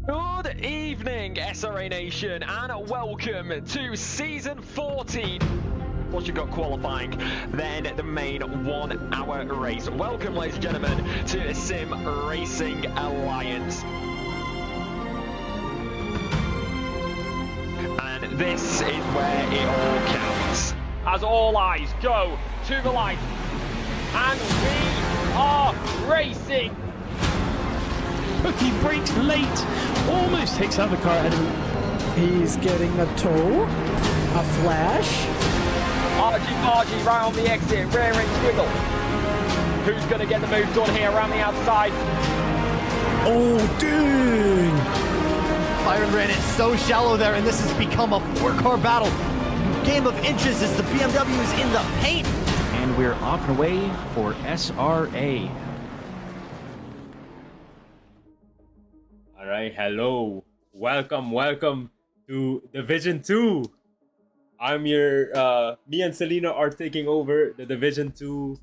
Good evening, SRA Nation, and welcome to Season 14. Once you've got qualifying, then the main 1 hour race. Welcome, ladies and gentlemen, to Sim Racing Alliance. And this is where it all counts. As all eyes go to the light, and we are racing. He brakes late, almost takes out the car ahead of him. He's getting a tow, a flash, Argy right on the exit, rear end squiggle. Who's going to get the move done here around the outside? Oh, dang! Byron ran it so shallow there, and this has become a 4-car battle. Game of inches as the BMW is in the paint. And we're off and away for SRA. All right, hello. Welcome to Division 2. I'm your, me and Selena are taking over the Division 2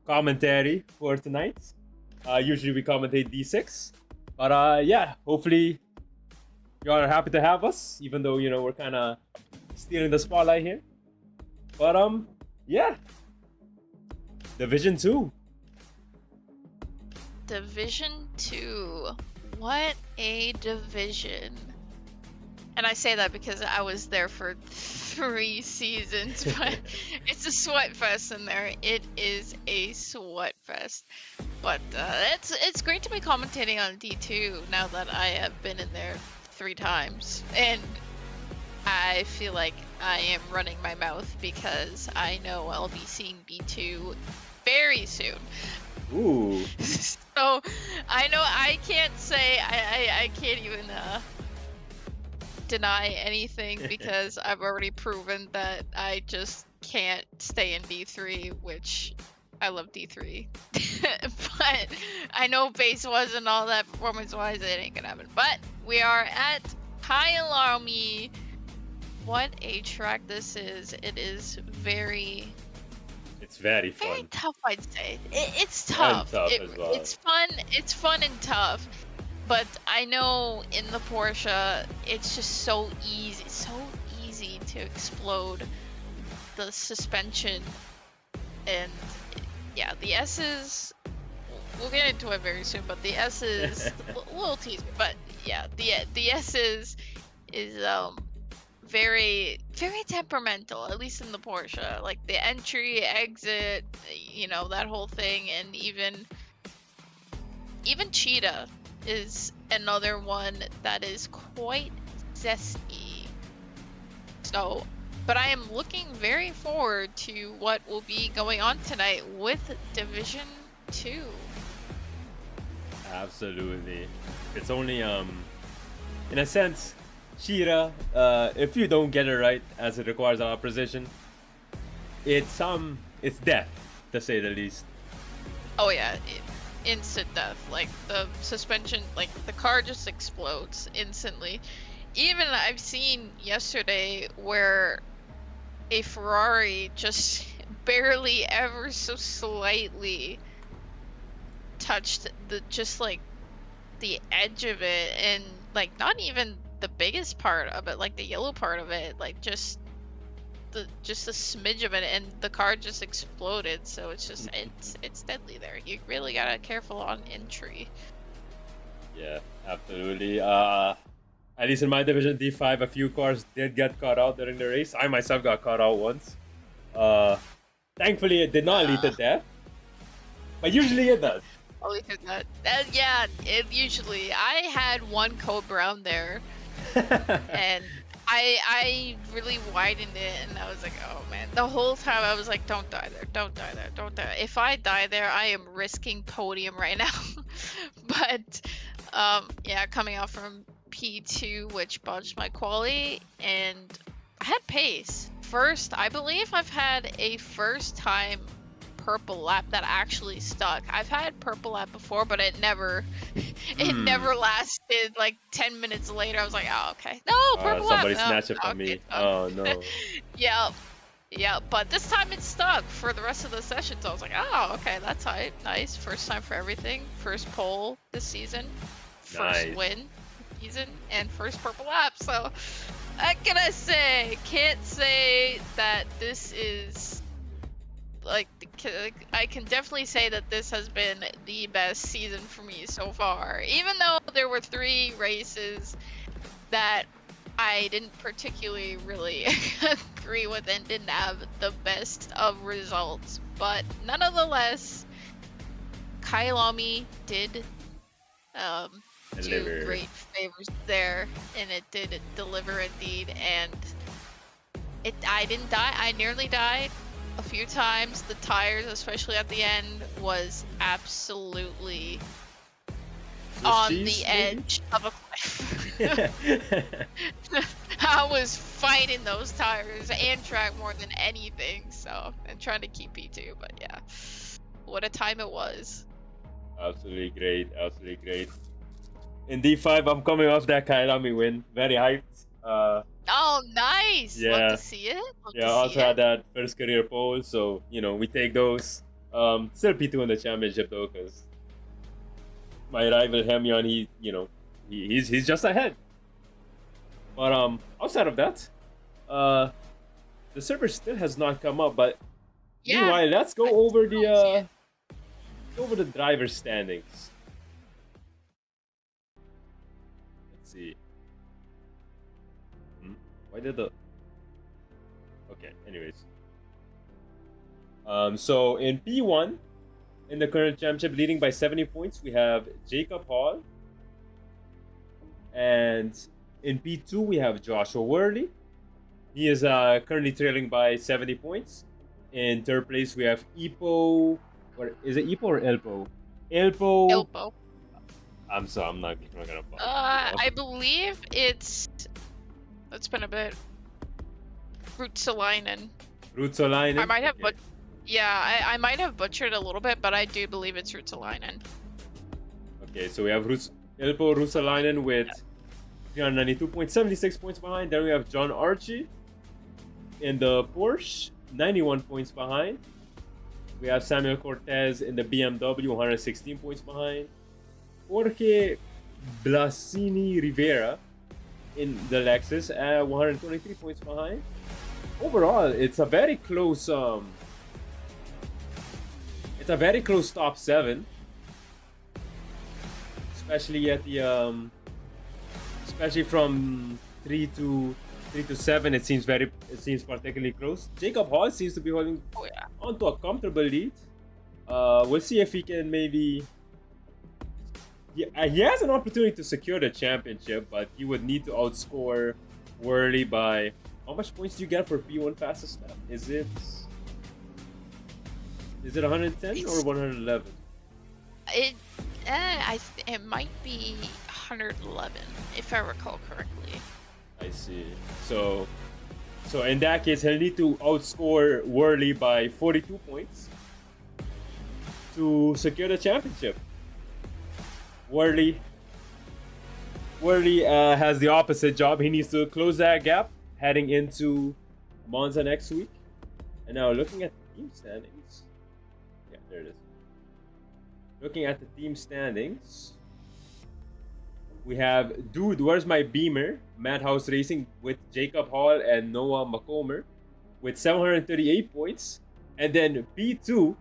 commentary for tonight. Usually we commentate D6. But yeah, hopefully you all are happy to have us, even though, you know, we're kind of stealing the spotlight here. But yeah. Division 2. Division 2. What a division. And I say that because I was there for 3 seasons, but it's a sweat fest in there. It is a sweat fest. But it's great to be commentating on D2 now that I have been in there 3 times. And I feel like I am running my mouth because I know I'll be seeing B2 very soon. Ooh. So I know I can't say I can't even deny anything because I've already proven that I just can't stay in D3, which I love D3. But I know base-wise and all that, performance-wise, it ain't gonna happen. But we are at Kyalami. What a track this is. It is very... It's very fun. Very tough, I'd say. It's tough. And tough as well. It's fun and tough. But I know in the Porsche, it's just so easy to explode the suspension. And yeah, the S's, we'll get into it very soon, but the S's, a little teaser, but yeah, the S's is very temperamental, at least in the Porsche. Like the entry, exit, you know, that whole thing. And even Cheetah is another one that is quite zesty. So, but I am looking very forward to what will be going on tonight with Division 2. Absolutely. It's only in a sense, Cheetah, if you don't get it right, as it requires our precision, it's death, to say the least. Oh yeah, instant death. Like the suspension, like the car just explodes instantly. Even I've seen yesterday where a Ferrari just barely ever so slightly touched the edge of it, and like not even the biggest part of it, like the yellow part of it, like just a smidge of it, and the car just exploded. So it's just it's deadly there. You really gotta be careful on entry. Yeah, absolutely. At least in my division D5, a few cars did get caught out during the race. I myself got caught out once. Thankfully, it did not lead to death, but usually it does. Oh, because yeah, it usually. I had one code brown there, and I really widened it, and I was like, oh man. The whole time I was like, don't die there, don't die there, don't die. If I die there, I am risking podium right now. But yeah, coming out from P2, which budged my quali, and I had pace. I believe I've had a first time purple lap that actually stuck. I've had purple lap before, but it never never lasted. Like 10 minutes later, I was like, oh, okay. No, purple lap. Somebody snatched it from me. Oh, no. Yeah, but this time it stuck for the rest of the session. So I was like, oh, okay, that's nice. First time for everything. First pole this season. First win this season. And first purple lap. So what can I say? Can't say that this is... Like, I can definitely say that this has been the best season for me so far. Even though there were 3 races that I didn't particularly really agree with and didn't have the best of results. But nonetheless, Kyalami did do great favors there, and it did deliver indeed. And I didn't die. I nearly died a few times. The tires, especially at the end, was absolutely on the edge of a cliff. I was fighting those tires and track more than anything, so and trying to keep P2, but yeah. What a time it was. Absolutely great, absolutely great. In D5, I'm coming off that Kyalami win. Very hyped. Oh, nice! Yeah. Love to see it. I also had that first career pole, so you know we take those. Still P2 in the championship though, because my rival Hemyon, he's just ahead. But outside of that, the server still has not come up. But meanwhile, let's go over the driver standings. Let's see. Why did the... Okay, anyways. So in P1, in the current championship, leading by 70 points, we have Jacob Hall. And in P2, we have Joshua Worley. He is currently trailing by 70 points. In third place, we have Ipo. Or is it Ipo or Elpo? Elpo. I'm not gonna. I believe it's been a bit. Rutsalainen. Rutsalainen. I might have, I might have butchered a little bit, but I do believe it's Rutsalainen. Okay, so we have Ilpo Rutsalainen with 392.76 points behind. Then we have John Archie in the Porsche, 91 points behind. We have Samuel Cortez in the BMW, 116 points behind. Jorge Blasini Rivera in the Lexus at 123 points behind. Overall, it's a very close top 7, especially at the especially from 3 to 7. It seems particularly close. Jacob Hall seems to be holding onto a comfortable lead. We'll see if he can maybe. He has an opportunity to secure the championship, but he would need to outscore Worley by. How much points do you get for P1 fastest lap? Is it 110 or 111? It might be 111 if I recall correctly. I see. So in that case, he'll need to outscore Worley by 42 points to secure the championship. Worley has the opposite job. He needs to close that gap heading into Monza next week. And now looking at the team standings. Yeah, there it is. Looking at the team standings. We have Dude, Where's My Beamer? Madhouse Racing with Jacob Hall and Noah Macomer with 738 points. And then P2,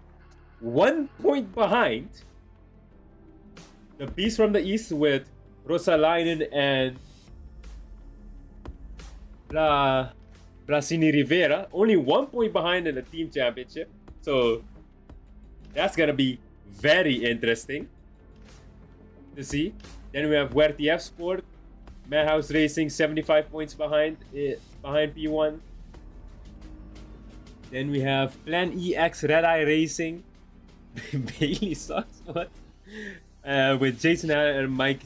1 point behind. The Beast from the East with Rosalainen and Blasini Rivera, only 1 point behind in the team championship. So that's gonna be very interesting to see. Then we have WRTF Sport, Madhouse Racing, 75 points behind P1. Then we have Plan EX Red Eye Racing. Bailey sucks, what? With Jason Allen and Mike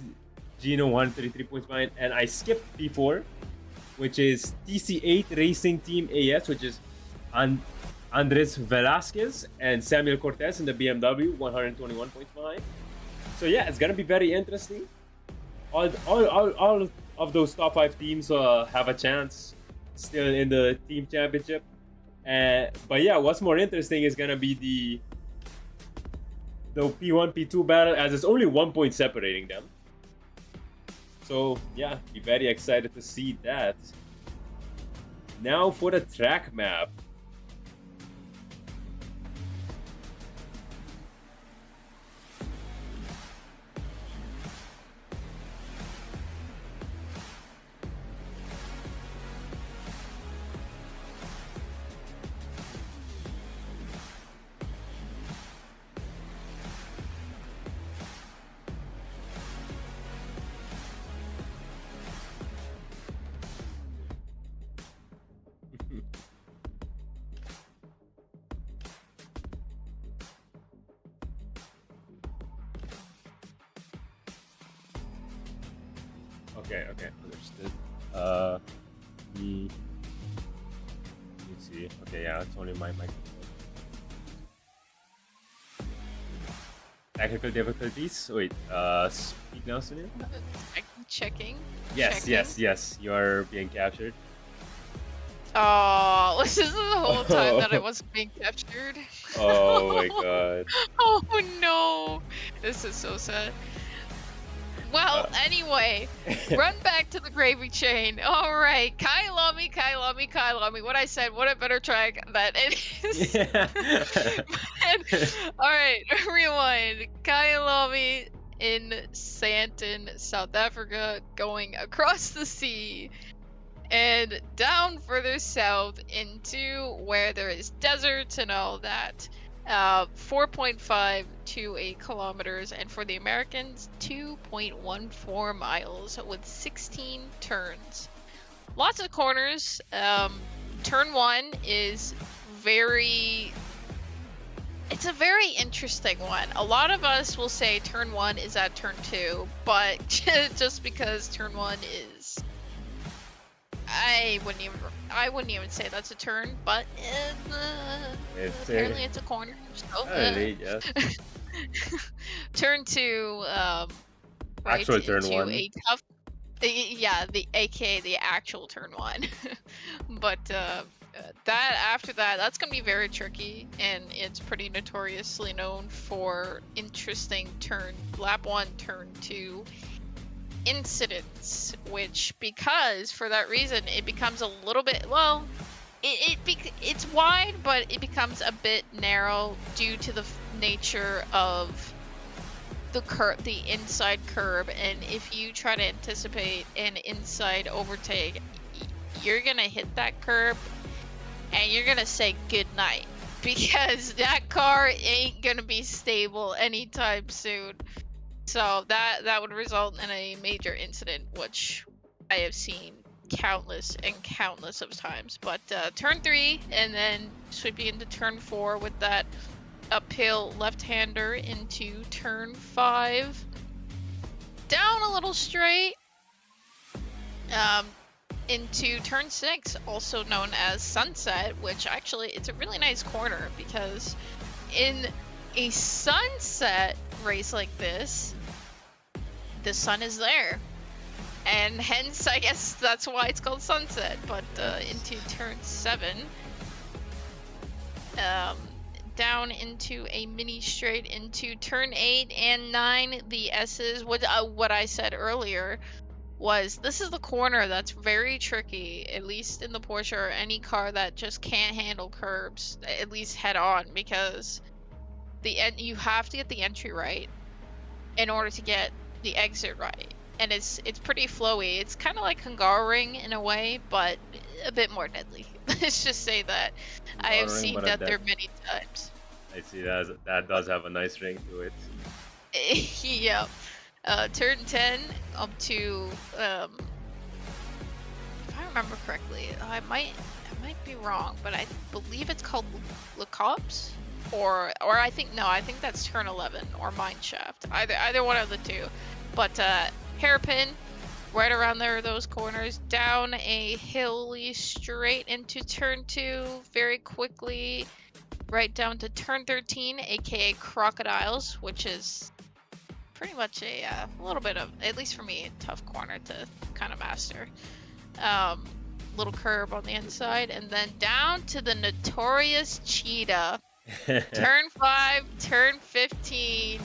Gino, 133 points behind. And I skipped P4, which is TC8 Racing Team AS, which is Andres Velasquez and Samuel Cortez in the BMW, 121 points behind. So yeah, it's gonna be very interesting. All of those top 5 teams have a chance still in the team championship. But yeah, what's more interesting is gonna be the P1, P2 battle, as it's only 1 point separating them. So yeah, be very excited to see that. Now for the track map. Okay, understood. Let me see. Okay, yeah, it's only my microphone. Technical difficulties. Wait, speak now, Sunil. Checking. Yes, Checking. yes. You're being captured. Oh, this is the whole time that I wasn't being captured. Oh my god. Oh no, this is so sad. Well, anyway, run back to the gravy chain. All right, Kyalami. What I said, what a better track that it is. Yeah. All right, rewind. Kyalami in Sandton, South Africa, going across the sea and down further south into where there is deserts and all that. 4.5 to 8 kilometers, and for the Americans, 2.14 miles with 16 turns. Lots of corners. Turn 1 is it's a very interesting one. A lot of us will say turn 1 is at turn 2, but just because turn 1 is... I wouldn't even say that's a turn, but apparently it's a corner. So, yes. turn 2, right Actual turn into 1. a tough, yeah, the aka the actual turn 1. But after that, that's gonna be very tricky, and it's pretty notoriously known for interesting lap 1, turn 2 incidents, which, because for that reason it becomes a little bit, well, it's wide, but it becomes a bit narrow due to the nature of the inside curb, and if you try to anticipate an inside overtake, you're gonna hit that curb and you're gonna say good night, because that car ain't gonna be stable anytime soon. So that would result in a major incident, which I have seen countless of times. But turn 3, and then sweeping into turn 4 with that uphill left-hander into turn 5. Down a little straight. Into turn 6, also known as Sunset, which actually it's a really nice corner, because in a sunset race like this, the sun is there, and hence I guess that's why it's called Sunset. But into turn 7, down into a mini straight into turn 8 and 9, the S's. What I said earlier was, this is the corner that's very tricky, at least in the Porsche or any car that just can't handle curbs, at least head on, because you have to get the entry right in order to get the exit right, and it's pretty flowy. It's kind of like Hungaroring in a way, but a bit more deadly. Let's just say that. I have seen that there many times. I see that does have a nice ring to it. Yep. Turn 10 up to if I remember correctly, I might be wrong, but I believe it's called Le Cops, or I think that's turn 11 or Mine Shaft. Either one of the two. But hairpin right around there, those corners, down a hilly straight into turn 2 very quickly, right down to turn 13, aka Crocodiles, which is pretty much a little bit of, at least for me, a tough corner to kind of master. Little curb on the inside, and then down to the notorious Cheetah. Turn 5, turn 15.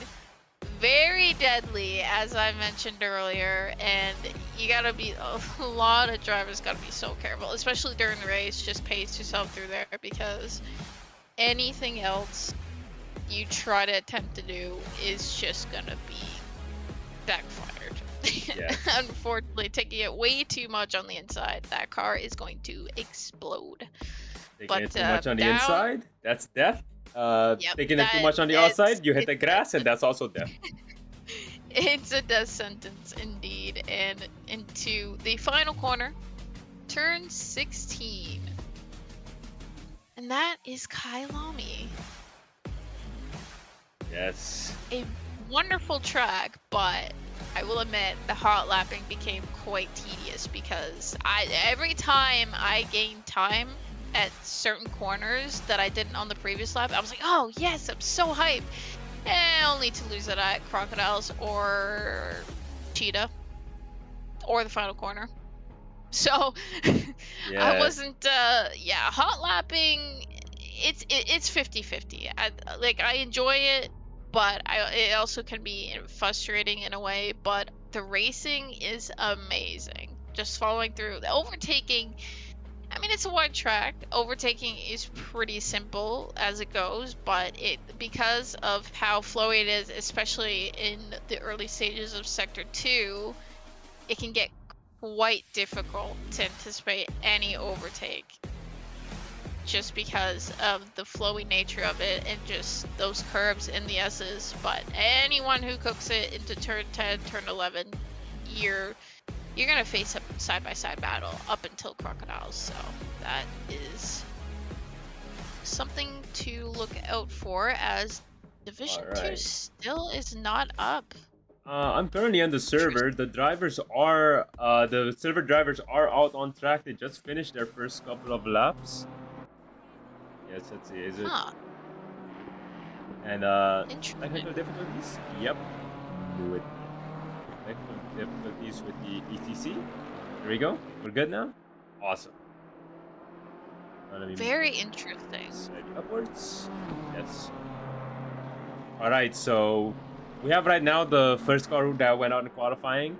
Very deadly, as I mentioned earlier, and you gotta be, a lot of drivers gotta be so careful, especially during the race. Just pace yourself through there, because anything else you try to attempt to do is just gonna be backfired. Yeah. Unfortunately, taking it way too much on the inside, that car is going to explode. Taking it too much on the inside, that's death. Taking it too much on the outside, you hit the grass, and that's also death. It's a death sentence indeed. And into the final corner, turn 16. And that is Kyalami. Yes. A wonderful track, but I will admit the hot lapping became quite tedious because every time I gained time at certain corners that I didn't on the previous lap, I was like, oh yes, I'm so hyped. Only to lose it at Crocodiles or Cheetah or the final corner. So Yeah. I wasn't hot lapping, it's 50-50. I enjoy it, but it also can be frustrating in a way, but the racing is amazing. Just following through the overtaking, I mean, it's a wide track. Overtaking is pretty simple as it goes, but because of how flowy it is, especially in the early stages of Sector 2, it can get quite difficult to anticipate any overtake. Just because of the flowy nature of it and just those curves in the S's. But anyone who cooks it into turn 10, turn 11, you're gonna face a side-by-side battle up until Crocodiles, so that is something to look out for, as Division 2 still is not up. I'm currently on the server. The drivers are, the silver drivers are out on track. They just finished their first couple of laps. Yes, let's see, is it? Huh. And, technical difficulties? Yep. Do it. Technical difficulties with the ETC. There we go. We're good now? Awesome. Very interesting. Slightly upwards. Yes. Alright, so we have right now the first car that went out in qualifying,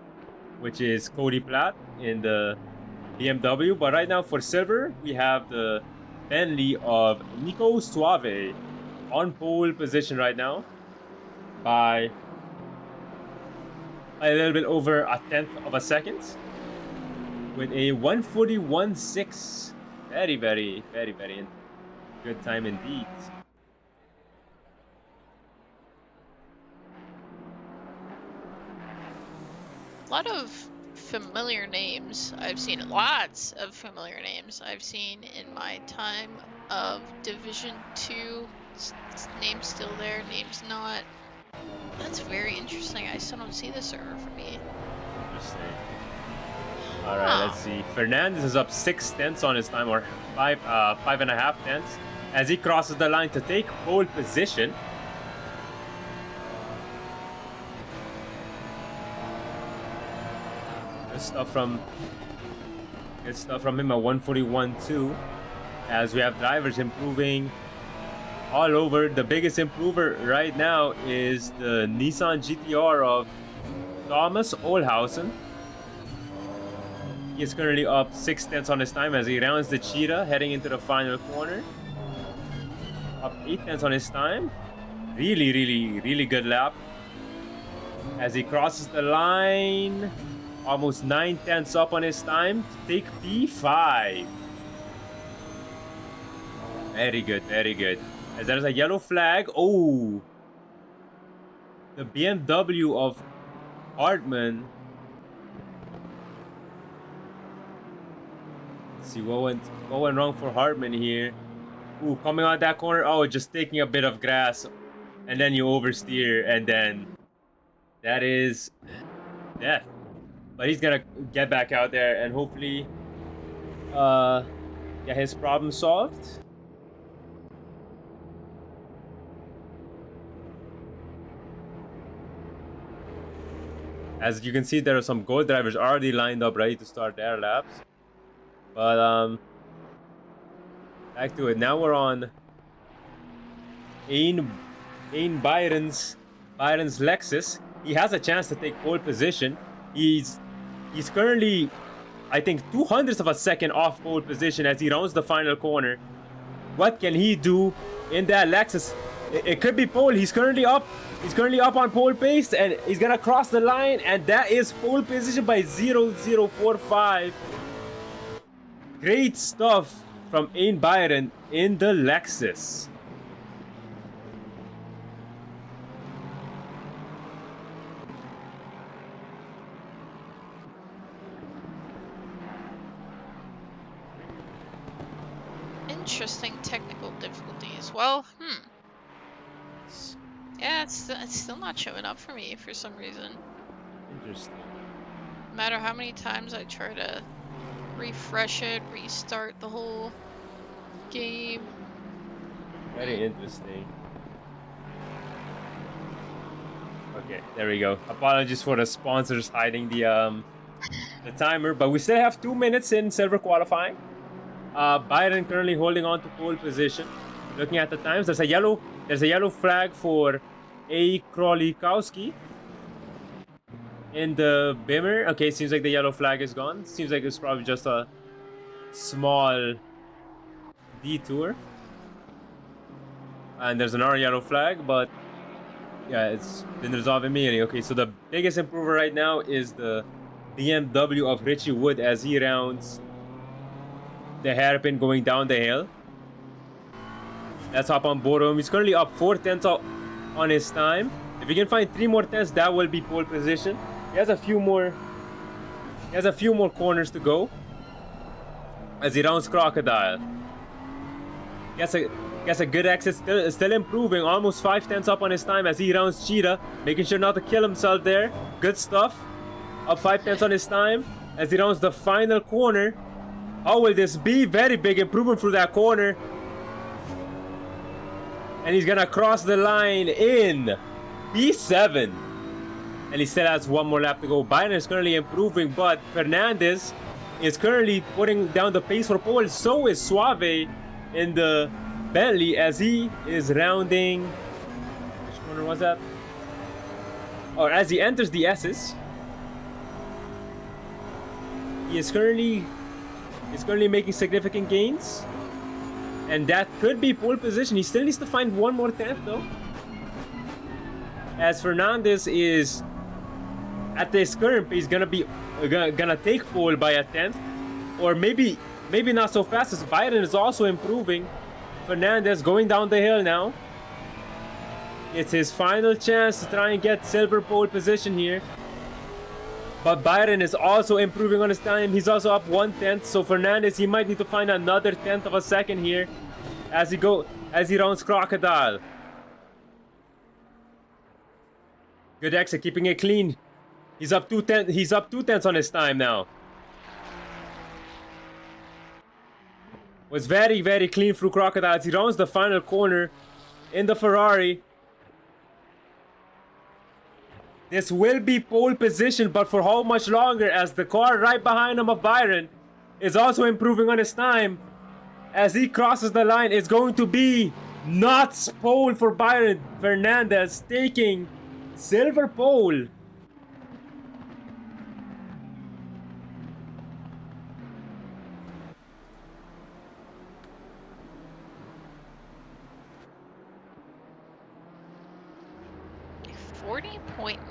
which is Cody Platt in the BMW. But right now for silver, we have the Bentley of Nico Suave on pole position right now by a little bit over a tenth of a second with a 1:41.6. Very, very, very, very good time indeed. A lot of familiar names I've seen. Lots of familiar names I've seen in my time of Division 2. Names still there, names not. That's very interesting. I still don't see the server for me. Interesting. Alright, let's see. Fernandez is up 6 tenths on his time, or 5.5 tenths, as he crosses the line to take pole position. Good stuff from him at 1:41.2, as we have drivers improving all over. The biggest improver right now is the Nissan GTR of Thomas Olhausen. He is currently up 6 tenths on his time as he rounds the Cheetah heading into the final corner. Up 8 tenths on his time. Really, really, really good lap. As he crosses the line, almost 9 tenths up on his time to take P5. Very good, very good. As there's a yellow flag. Oh! The BMW of Hartman. Let's see what went wrong for Hartman here. Ooh, coming out that corner. Oh, just taking a bit of grass. And then you oversteer. And then that is death. But he's gonna get back out there and hopefully get his problem solved. As you can see, there are some gold drivers already lined up ready to start their laps. But back to it. Now we're on Ain Byron's Lexus. He has a chance to take pole position. He's currently, I think, 2/100ths of a second off pole position as he rounds the final corner. What can he do in that Lexus? It could be pole. He's currently up on pole pace, and he's gonna cross the line, and that is pole position by 0.045. Great stuff from Ain Byron in the Lexus. Interesting technical difficulties. Well, yeah, it's still not showing up for me for some reason. Interesting. No matter how many times I try to refresh it, restart the whole game. Very interesting. Okay, there we go. Apologies for the sponsors hiding the timer, but we still have 2 minutes in silver qualifying. Byron currently holding on to pole position. Looking at the times, there's a yellow flag for A. Krolikowski in the Bimmer. Okay, seems like the yellow flag is gone. Seems like it's probably just a small detour. And there's another yellow flag, but yeah, it's been resolved immediately. Okay, so the biggest improver right now is the BMW of Richie Wood as he rounds the hairpin going down the hill. Let's hop on board him. He's currently up 4 tenths on his time. If he can find 3 more tenths, that will be pole position. He has a few more corners to go as he rounds Crocodile. Gets a good exit, still improving, almost 5 tenths up on his time as he rounds Cheetah, making sure not to kill himself there. Good stuff. Up 5 tenths on his time as he rounds the final corner. How will this be? Very big improvement through that corner. And he's gonna cross the line in P7. And he still has 1 more lap to go. Byron is currently improving, but Fernandez is currently putting down the pace for pole. So is Suave in the Bentley as he is rounding. Which corner was that? Or as he enters the S's. He is currently making significant gains. And that could be pole position. He still needs to find 1 more tenth though. As Fernandez is at this current pace gonna take pole by a tenth. Or maybe not so fast as Byron is also improving. Fernandez going down the hill now. It's his final chance to try and get silver pole position here. But Byron is also improving on his time. He's also up 1 tenth. So Fernandez, he might need to find another tenth of a second here as he rounds Crocodile. Good exit, keeping it clean. He's up 2 tenths on his time now. Was very, very clean through Crocodile as he rounds the final corner in the Ferrari. This will be pole position, but for how much longer, as the car right behind him of Byron is also improving on his time. As he crosses the line, it's going to be not pole for Byron. Fernandez taking silver pole.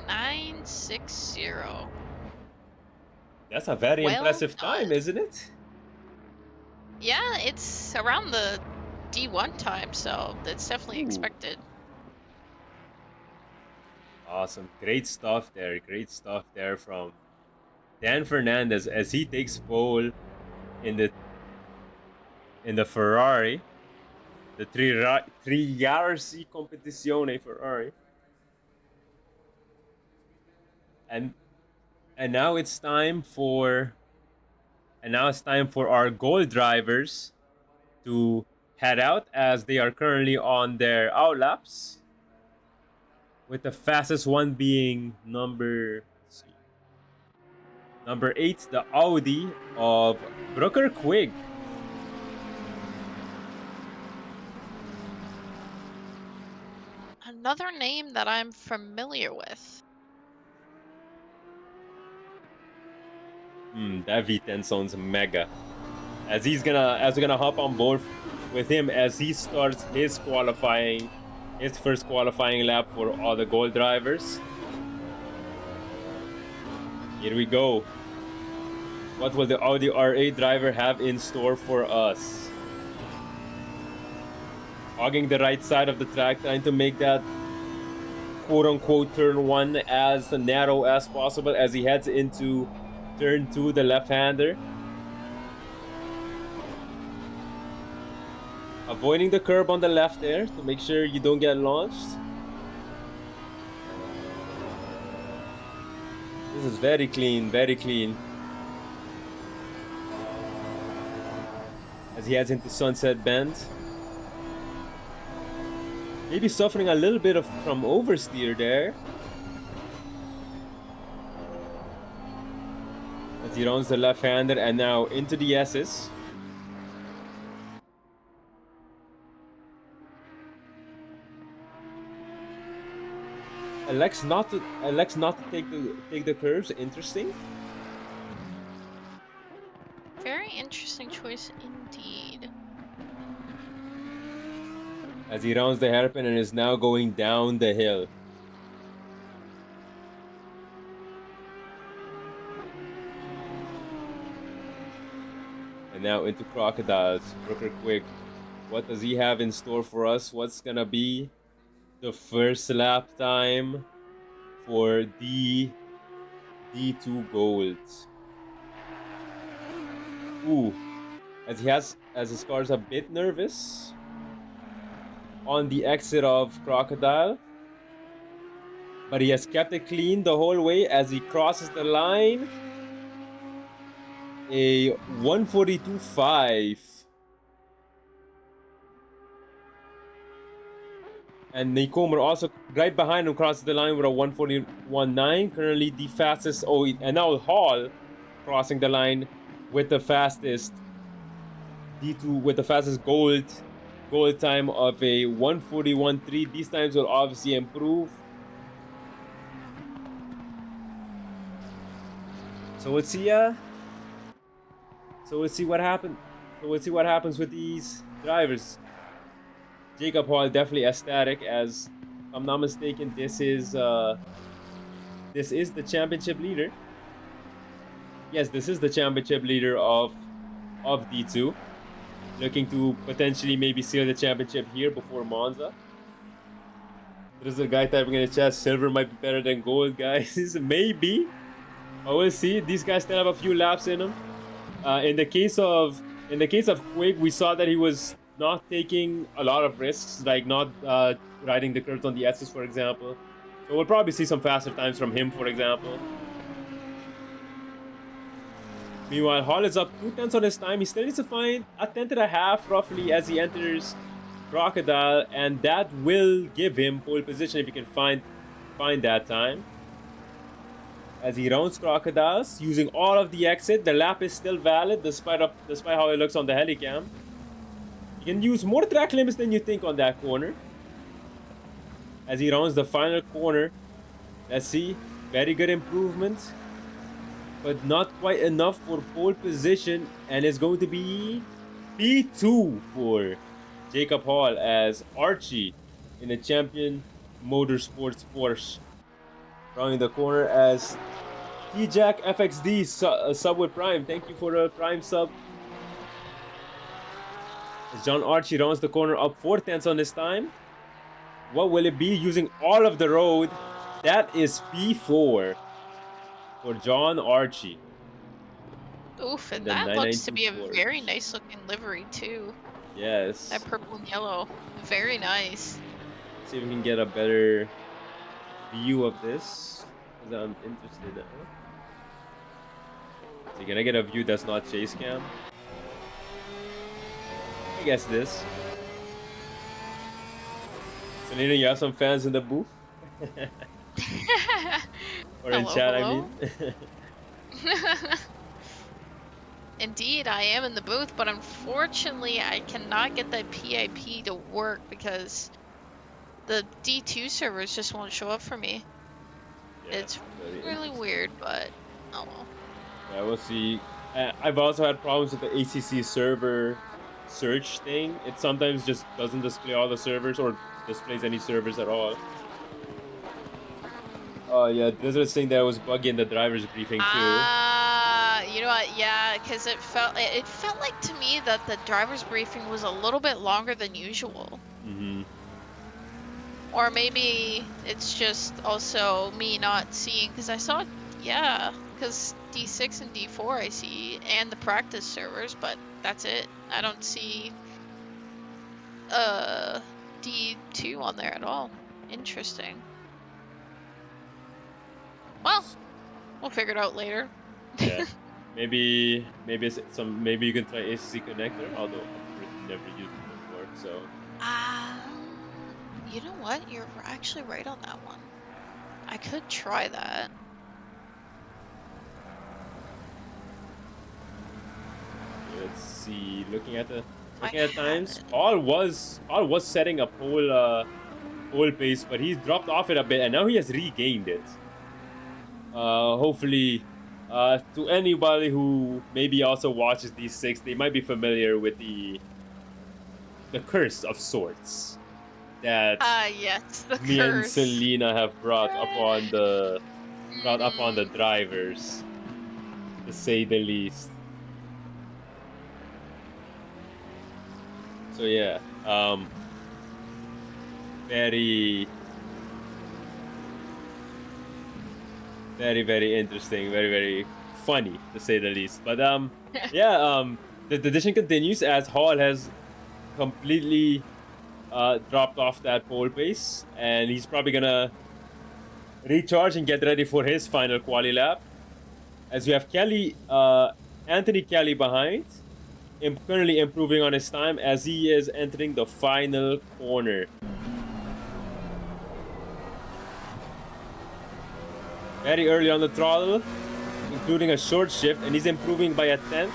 .960. That's a very impressive time, isn't it? Yeah, it's around the D1 time, so it's definitely expected. Awesome. Great stuff there. Great stuff there from Dan Fernandez as he takes pole in the Ferrari. The Triarsi Competizione Ferrari. And now it's time for our goal drivers to head out as they are currently on their outlaps, with the fastest one being number 8, the Audi of Brooker Quigg. Another name that I'm familiar with. That V10 sounds mega. As we're gonna hop on board with him as he starts his first qualifying lap for all the gold drivers. Here we go. What will the Audi R8 driver have in store for us? Hogging the right side of the track, trying to make that quote-unquote turn 1 as narrow as possible as he heads into turn 2, the left-hander. Avoiding the curb on the left there to make sure you don't get launched. This is very clean, very clean. As he heads into Sunset Bend. Maybe suffering a little bit from oversteer there. As he rounds the left-hander and now into the S's. Elects not to take the curves. Interesting. Very interesting choice indeed. As he rounds the hairpin and is now going down the hill. And now into Crocodiles. Brooker Quick. What does he have in store for us? What's gonna be the first lap time for the D2 Gold? Ooh. As his car's a bit nervous on the exit of Crocodile. But he has kept it clean the whole way as he crosses the line. A 142.5. And Newcomer also right behind him crosses the line with a 141.9. Currently the fastest. Oh, and now Hall crossing the line with the fastest D2 with the fastest gold time of a 141.3. These times will obviously improve. So let's see. So let's see what happens. So let's see what happens with these drivers. Jacob Hall definitely ecstatic, as if I'm not mistaken, this is the championship leader. Yes, this is the championship leader of D2. Looking to potentially maybe seal the championship here before Monza. There's a guy typing in the chat, silver might be better than gold, guys. Maybe. But we'll see. These guys still have a few laps in them. In the case of Quig, we saw that he was not taking a lot of risks, like not riding the curves on the S's, for example. So we'll probably see some faster times from him, for example. Meanwhile, Hall is up 2/10 on his time. He still needs to find a 10.5 roughly as he enters Crocodile, and that will give him pole position if he can find that time. As he rounds Crocodiles, using all of the exit, the lap is still valid despite how it looks on the helicam. You can use more track limits than you think on that corner. As he rounds the final corner, let's see, very good improvement, but not quite enough for pole position, and it's going to be P2 for Jacob Hall as Archie in the Champion Motorsports Porsche. Rounding the corner as T-Jack FXD sub with Prime. Thank you for a Prime sub. As John Archie rounds the corner up 4/10 on this time. What will it be? Using all of the road. That is P4 for John Archie. Oof, and that looks to be a very nice looking livery too. Yes. That purple and yellow. Very nice. Let's see if we can get a better view of this, because I'm interested now. So can I get a view that's not chase cam? I guess this. Selena, you have some fans in the booth? Or in chat, hello? I mean. Indeed, I am in the booth, but unfortunately I cannot get that PIP to work because the D2 servers just won't show up for me. Yeah, it's really weird, but oh well. Yeah, we'll see. I've also had problems with the ACC server search thing. It sometimes just doesn't display all the servers or displays any servers at all. Oh yeah, there's a thing that was buggy in the driver's briefing too. You know what? Yeah, because it felt like to me that the driver's briefing was a little bit longer than usual. Mm-hmm. Or maybe it's just also me not seeing, because I saw, yeah, because D6 and D4 I see, and the practice servers, but that's it. I don't see D2 on there at all. Interesting. Well, We'll figure it out later. Yeah. maybe it's maybe you can try ACC connector, although I've never used it before, so. You know what? You're actually right on that one. I could try that. Let's see. Looking at times, Paul was setting a pole pace, but he's dropped off it a bit, and now he has regained it. Hopefully, to anybody who maybe also watches these 6, they might be familiar with the curse of sorts that yes, the me curse. and Selena have brought upon the drivers, to say the least. So yeah, very interesting, very funny, to say the least. But yeah, the tradition continues as Hall has completely dropped off that pole pace, and he's probably gonna recharge and get ready for his final quali lap. As we have Anthony Kelly behind, currently improving on his time as he is entering the final corner. Very early on the throttle, including a short shift, and he's improving by a 10th.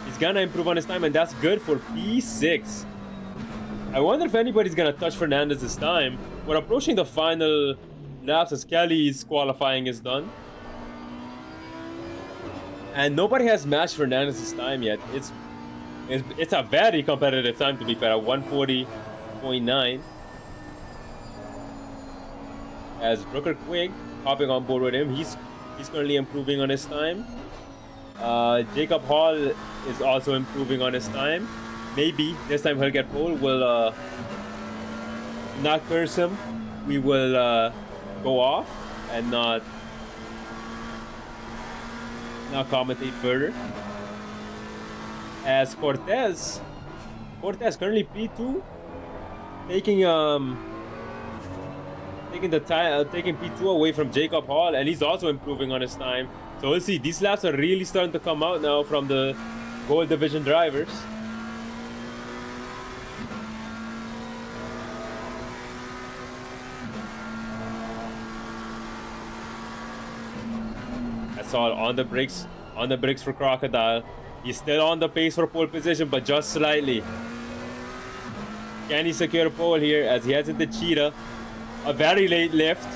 He's gonna improve on his time, and that's good for P6. I wonder if anybody's gonna touch Fernandez this time. We're approaching the final laps as Kelly's qualifying is done. And nobody has matched Fernandez's time yet. It's a very competitive time, to be fair, at 140.9. As Brooker Quigg hopping on board with him, he's currently improving on his time. Jacob Hall is also improving on his time. Maybe this time he'll get pole. We'll not curse him. We will go off and not commentate further. As Cortez currently P2, taking P2 away from Jacob Hall, and he's also improving on his time. So we'll see. These laps are really starting to come out now from the Gold Division drivers. That's all on the brakes for Crocodile. He's still on the pace for pole position, but just slightly. Can he secure a pole here as he heads into Cheetah? A very late lift.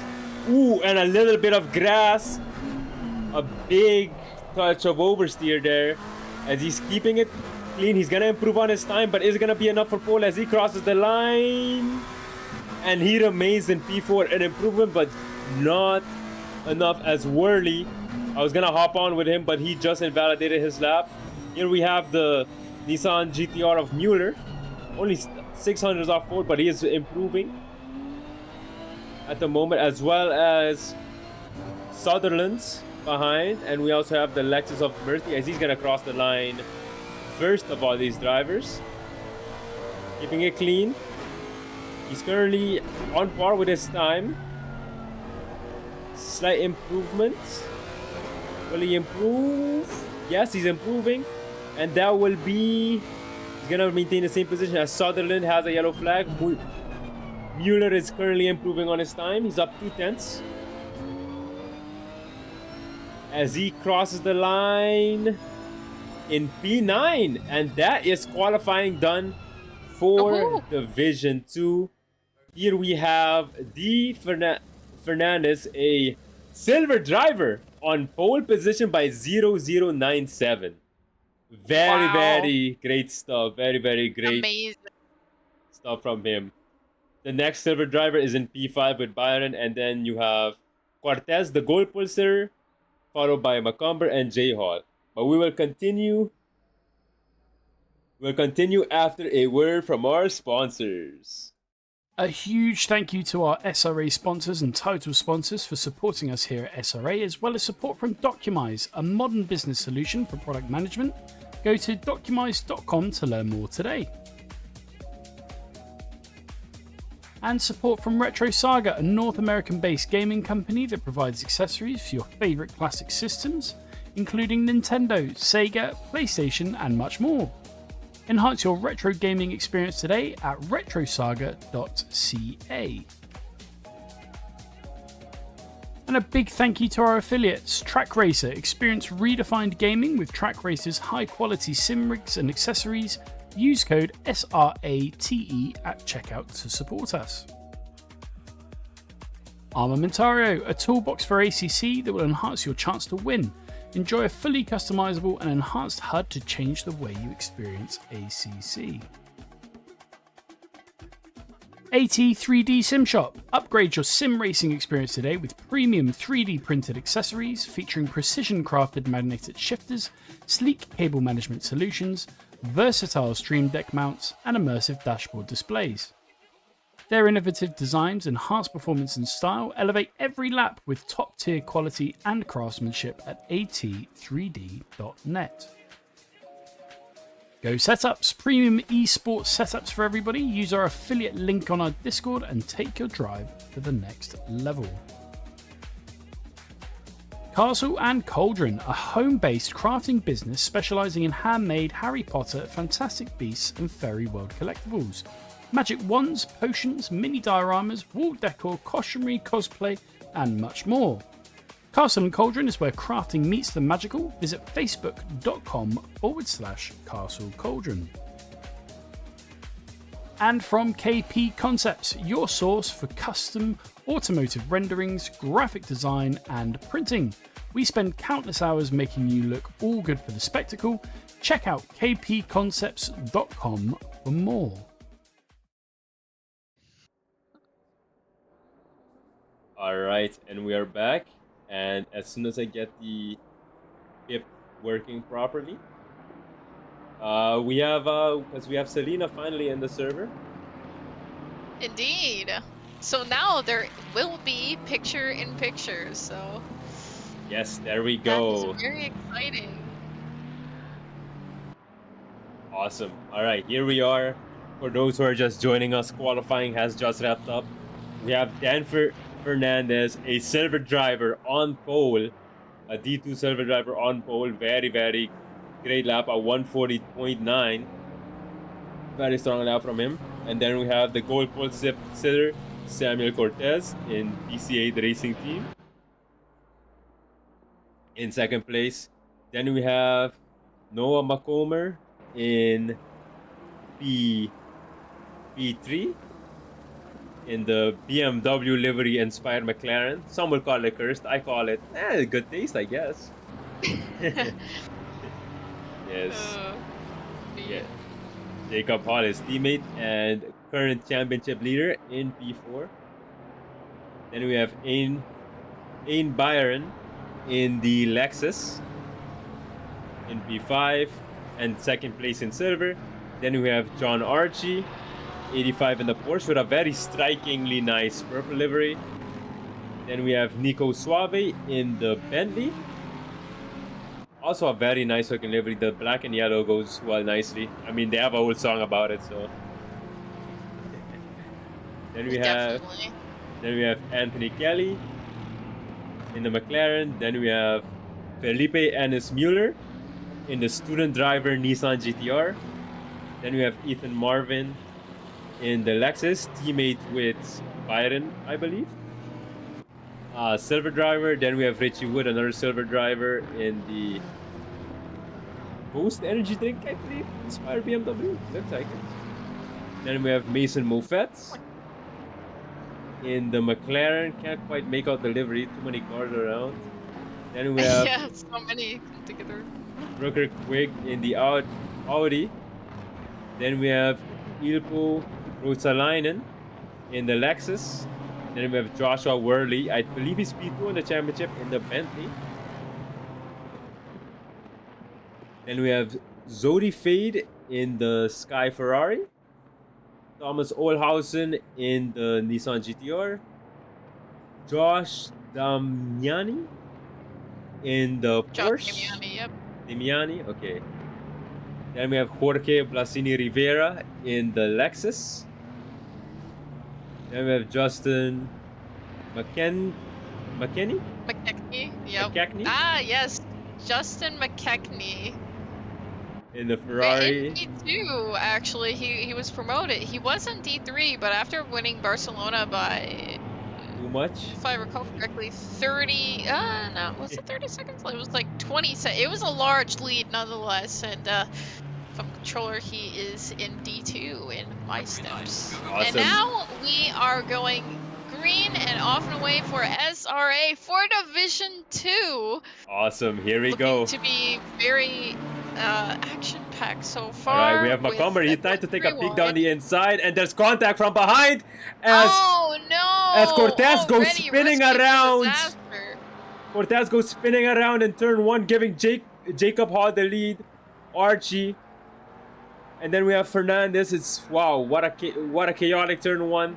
Ooh, and a little bit of grass. A big touch of oversteer there. As he's keeping it clean, he's gonna improve on his time, but is it gonna be enough for pole as he crosses the line? And he remains in P4, an improvement, but not enough as Worley. I was gonna hop on with him, but he just invalidated his lap. Here we have the Nissan GTR of Mueller. Only 600s off board, but he is improving at the moment, as well as Sutherland's behind. And we also have the Lexus of Merthy as he's gonna cross the line first of all these drivers. Keeping it clean. He's currently on par with his time. Slight improvements. Will he improve? Yes, he's improving. And that will be... He's gonna maintain the same position as Sutherland has a yellow flag. Mueller is currently improving on his time. He's up 2/10. As he crosses the line in P9. And that is qualifying done for Division 2. Here we have D. Fernandez, a silver driver, on pole position by 0097. Very great stuff. Very great stuff from him. The next silver driver is in P5 with Byron, and then you have Cortez, the gold pulser, followed by Macomber and J Hall. But we will continue. We'll continue after a word from our sponsors. A huge thank you to our SRA sponsors and title sponsors for supporting us here at SRA, as well as support from Documise, a modern business solution for product management. Go to documise.com to learn more today. And support from Retro Saga, a North American-based gaming company that provides accessories for your favourite classic systems, including Nintendo, Sega, PlayStation, and much more. Enhance your retro gaming experience today at retrosaga.ca. And a big thank you to our affiliates, Track Racer. Experience redefined gaming with Track Racer's high-quality sim rigs and accessories. Use code SRATE at checkout to support us. Armamentario, a toolbox for ACC that will enhance your chance to win. Enjoy a fully customizable and enhanced HUD to change the way you experience ACC. AT 3D Sim Shop. Upgrade your sim racing experience today with premium 3D printed accessories featuring precision crafted magnetic shifters, sleek cable management solutions, versatile stream deck mounts, and immersive dashboard displays. Their innovative designs enhance performance and style, elevate every lap with top-tier quality and craftsmanship at at3d.net. Go Setups, premium esports setups for everybody. Use our affiliate link on our Discord and take your drive to the next level. Castle and Cauldron, a home-based crafting business specialising in handmade Harry Potter, Fantastic Beasts and Fairy World collectibles. Magic wands, potions, mini dioramas, wall decor, costumery, cosplay and much more. Castle and Cauldron is where crafting meets the magical. Visit facebook.com/Castle Cauldron. And from KP Concepts, your source for custom automotive renderings, graphic design, and printing. We spend countless hours making you look all good for the spectacle. Check out kpconcepts.com for more. Alright, and we are back. And as soon as I get the hip working properly, we have Selena finally in the server. Indeed. So now there will be picture-in-picture, so... Yes, there we go. That is very exciting. Awesome. Alright, here we are. For those who are just joining us, qualifying has just wrapped up. We have Dan Fernandez, a silver driver on pole. A D2 silver driver on pole. Very, very great lap, a 140.9. Very strong lap from him. And then we have the gold pole sitter, Samuel Cortez in PCA, the racing team, in second place. Then we have Noah McComber in P3 in the BMW livery inspired McLaren. Some will call it cursed. I call it good taste, I guess. Yes. Yeah. Jacob Hall, his teammate and current championship leader in P4. Then we have Ain Byron in the Lexus in P5 and second place in silver. Then we have John Archie, 85 in the Porsche with a very strikingly nice purple livery. Then we have Nico Suave in the Bentley. Also a very nice looking livery. The black and yellow goes well nicely. I mean, they have a whole song about it, so. Then we have Anthony Kelly in the McLaren. Then we have Felipe Ennis Mueller in the student driver Nissan GTR. Then we have Ethan Marvin in the Lexus, teammate with Byron, I believe. Silver driver. Then we have Richie Wood, another silver driver in the Boost energy drink, I believe, inspired BMW. Looks like it. Then we have Mason Moffett in the McLaren. Can't quite make out the livery. Too many cars around. Then we have yeah, so many come together. Brooker Quigg in the Audi. Then we have Ilpo Rosalainen in the Lexus. Then we have Joshua Worley. I believe he's P2 in the championship in the Bentley. Then we have Zodi Fade in the Sky Ferrari. Thomas Olhausen in the Nissan GTR. Josh Damiani in the Porsche. Damiani, yep. Damiani, okay. Then we have Jorge Blasini Rivera in the Lexus. Then we have Justin McKenney? McKechnie. Yep. McKechnie? Ah, yes. Justin McKechnie. In the Ferrari. In D2, actually, he was promoted. He was in D3, but after winning Barcelona by, Too much? if I recall correctly, 30. No, was it 30 seconds? It was like 20 seconds. It was a large lead nonetheless. And from controller, he is in D2 in my steps. Awesome. And now we are going green and off and away for SRA for Division 2. Awesome. Here we Looking go. to be very action-packed so far. Alright, we have Macomber. He tried to take a peek down the inside, and there's contact from behind as as Cortez goes spinning around. Cortez goes spinning around in turn 1, giving Jacob Hall the lead. Archie. And then we have Fernandez. It's wow, what a chaotic turn 1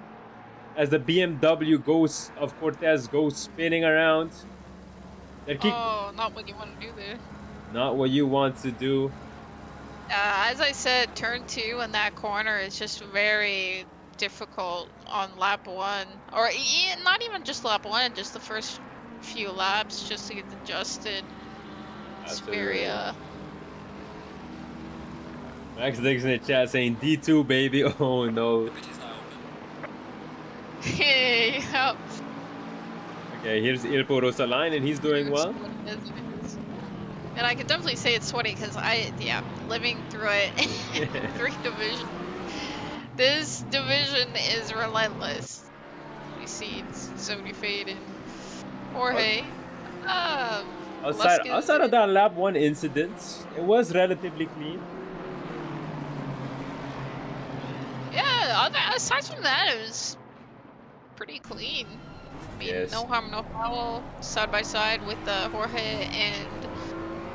as the BMW of Cortez goes spinning around. Oh, not what you want to do there. Not what you want to do. As I said, turn 2 in that corner is just very difficult on lap 1. Or not even just lap 1, just the first few laps just to get adjusted. It's very, Max Dix in the chat saying D2 baby. Oh no. Yep. Okay, here's Irpo Rosaline and he's doing well. And I can definitely say it's sweaty because living through it, 3 divisions. This division is relentless. We see Zony Fade and Jorge. Outside of that lap 1 incident, it was relatively clean. Yeah, aside from that, it was pretty clean. I mean, yes. No harm, no foul, side by side with Jorge and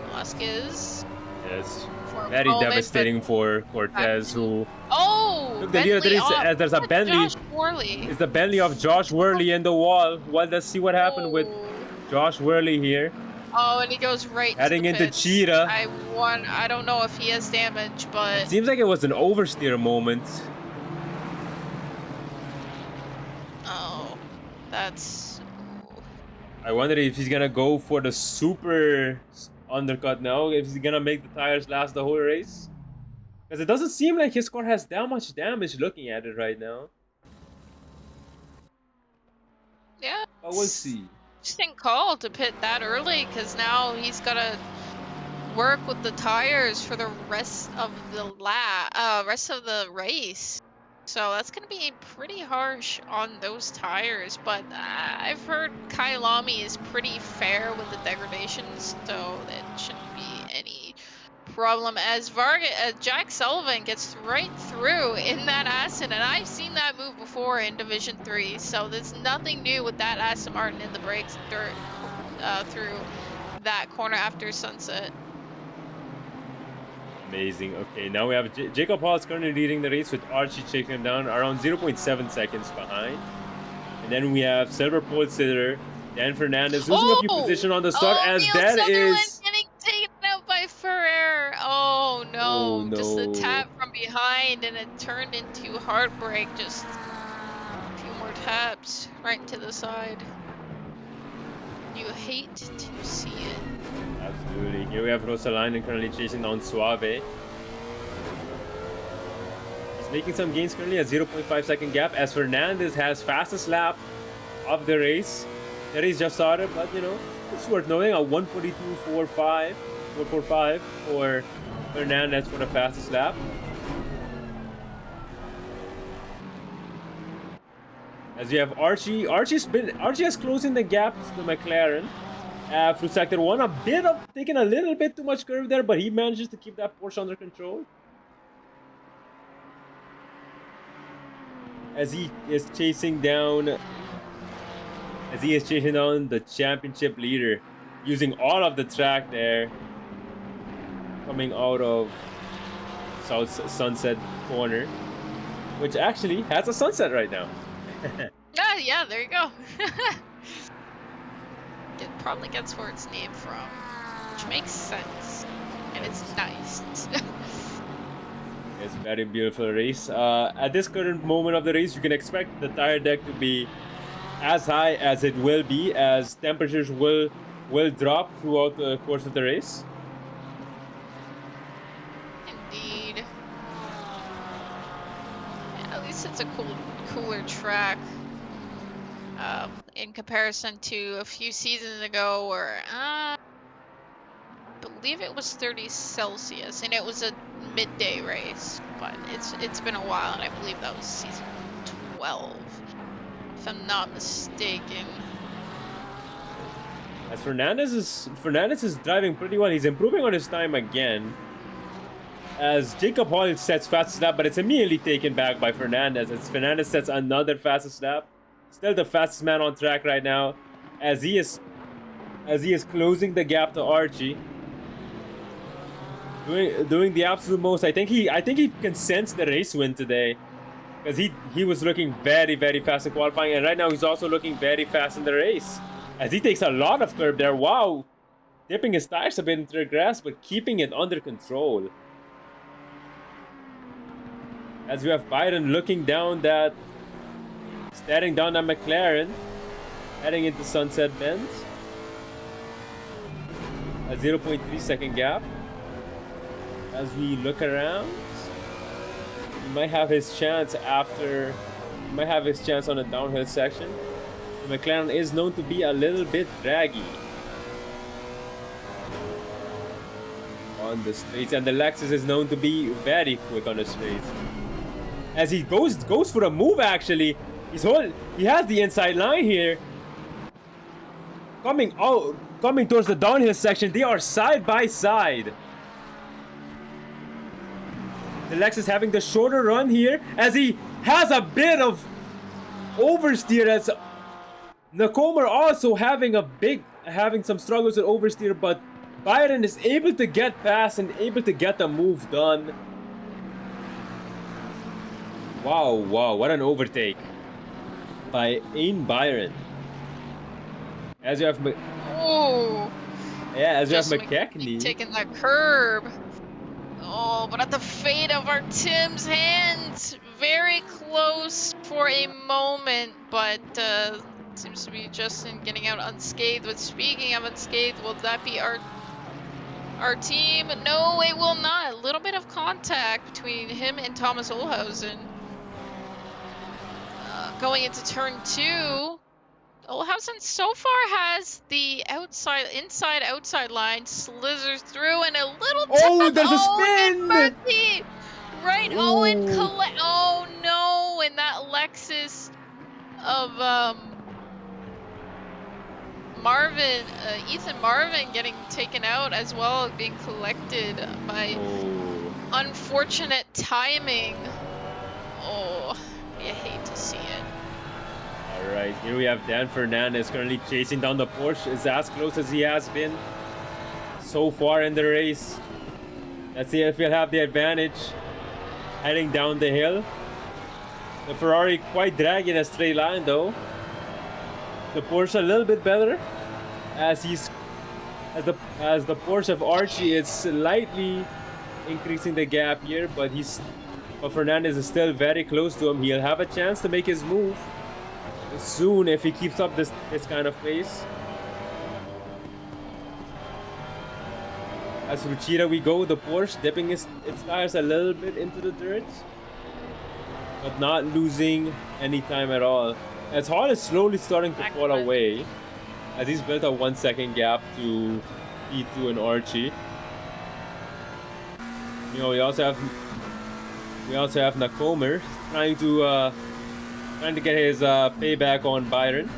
Velasquez. Yes, very devastating for Cortez, who took the lead. There's a Bentley. It's the Bentley of Josh Worley in the wall. Well, let's see what happened with Josh Worley here. Oh, and he goes right heading to the into pits. Cheetah. I don't know if he has damage, but it seems like it was an oversteer moment. Oh, that's. I wonder if he's gonna go for the super undercut now, if he's gonna make the tires last the whole race. Because it doesn't seem like his car has that much damage looking at it right now. Yeah. But we'll see. Interesting call to pit that early, because now he's gotta work with the tires for the rest of the race. So that's gonna be pretty harsh on those tires, but I've heard Kyalami is pretty fair with the degradations, so that shouldn't be any problem. As Jack Sullivan gets right through in that Aston, and I've seen that move before in Division 3, so there's nothing new with that Aston Martin in the brakes through that corner after sunset. Amazing. Okay, now we have Jacob Hall is currently leading the race with Archie chasing him down around 0.7 seconds behind. And then we have Silver Pole Sitter, Dan Fernandez losing a few positions on the start as Neil that Sutherland is getting taken out by Ferrer. Oh no. Oh, no. Just a tap from behind and it turned into heartbreak. Just a few more taps right to the side. You hate to see it. absolutely. Here we have Rosaline currently chasing down Suave. He's making some gains currently at 0.5 second gap as Fernandez has fastest lap of the race. The race just started, but you know, it's worth knowing a 1:42.45 for Fernandez for the fastest lap. As we have Archie. Archie has closing the gap to McLaren. Through sector 1, a bit of taking a little bit too much curve there, but he manages to keep that Porsche under control. As he is chasing down the championship leader, using all of the track there, coming out of South Sunset Corner, which actually has a sunset right now. Yeah, there you go. It probably gets where it's named from, which makes sense, and it's nice. It's a very beautiful race. At this current moment of the race, you can expect the tire deck to be as high as it will be, as temperatures will drop throughout the course of the race. Indeed. Yeah, at least it's a cooler track. In comparison to a few seasons ago where I believe it was 30 Celsius and it was a midday race, but it's been a while and I believe that was season 12 if I'm not mistaken. As Fernandez is driving pretty well. He's improving on his time again. As Jacob Hall sets fastest lap, but it's immediately taken back by Fernandez as Fernandez sets another fastest lap. Still the fastest man on track right now, as he is closing the gap to Archie. Doing the absolute most. I think he can sense the race win today, because he was looking very, very fast in qualifying, and right now he's also looking very fast in the race, as he takes a lot of curb there. Wow, dipping his tires a bit into the grass, but keeping it under control. As we have Byron looking down that. Staring down at McLaren, heading into Sunset Bend. A 0.3 second gap. As we look around, he might have his chance after. He might have his chance on the downhill section. The McLaren is known to be a little bit draggy on the straights, and the Lexus is known to be very quick on the straights. As he goes for a move, actually. He has the inside line here. Coming towards the downhill section. They are side by side. The Lexus having the shorter run here, as he has a bit of oversteer, as Nakomer also having some struggles with oversteer, but Byron is able to get past and able to get the move done. Wow, what an overtake by Ian Byron. As you have McKechnie taking that curb. Oh, but at the fate of our Tim's hands, very close for a moment, but seems to be Justin getting out unscathed. But speaking of unscathed, will that be our team? No, it will not. A little bit of contact between him and Thomas Olhausen. Going into turn 2, Olhausen so far has the inside-outside line, slithers through, and a little tip. Oh, there's a spin! Murphy. Right, Owen oh no, and that Lexus of Ethan Marvin getting taken out as well, being collected by unfortunate timing. Oh, you hate to see it. Alright, here we have Dan Fernandez currently chasing down the Porsche. Is as close as he has been so far in the race. Let's see if he'll have the advantage heading down the hill. The Ferrari quite dragging a straight line though. The Porsche a little bit better, as the Porsche of Archie is slightly increasing the gap here, but Fernandez is still very close to him. He'll have a chance to make his move soon if he keeps up this kind of pace. As Ruchira we go, the Porsche dipping its tires a little bit into the dirt, but not losing any time at all. As Hall is slowly starting to fall away, as he's built a 1 second gap to E2 and Archie. You know, we also have Nakomer trying to get his payback on Byron.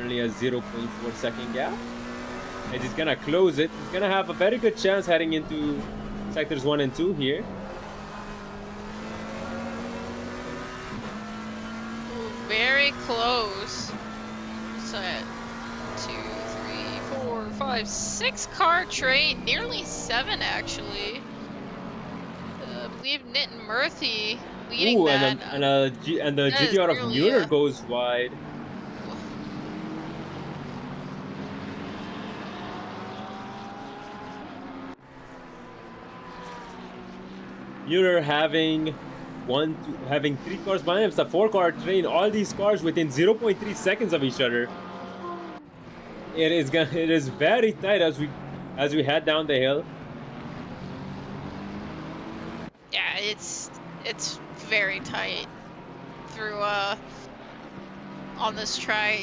Only a 0.4 second gap. As he's gonna close it, he's gonna have a very good chance heading into sectors 1 and 2 here. Very close. Set 2, 3, 4, 5, 6 car train, nearly 7 actually. I believe Nit and Murphy leading that. And the GTR of Mueller goes wide. Mueller having having 3 cars behind him. It's a 4-car train. All these cars within 0.3 seconds of each other. It is very tight as we head down the hill. Yeah, it's very tight through on this track.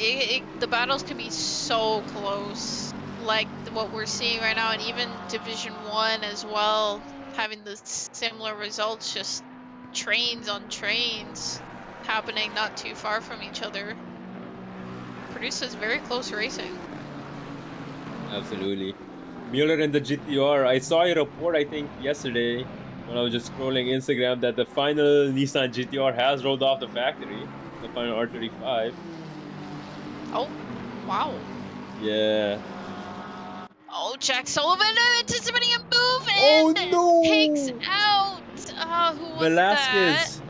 The battles can be so close, like what we're seeing right now, and even Division 1 as well, having the similar results, just trains on trains happening not too far from each other. Produces very close racing. Absolutely. Mueller in the GTR. I saw a report, I think, yesterday when I was just scrolling Instagram that the final Nissan GTR has rolled off the factory. The final R35. Oh, wow. Yeah. Oh, Jack Sullivan anticipating a move Oh, and no! takes out. Who was Velasquez.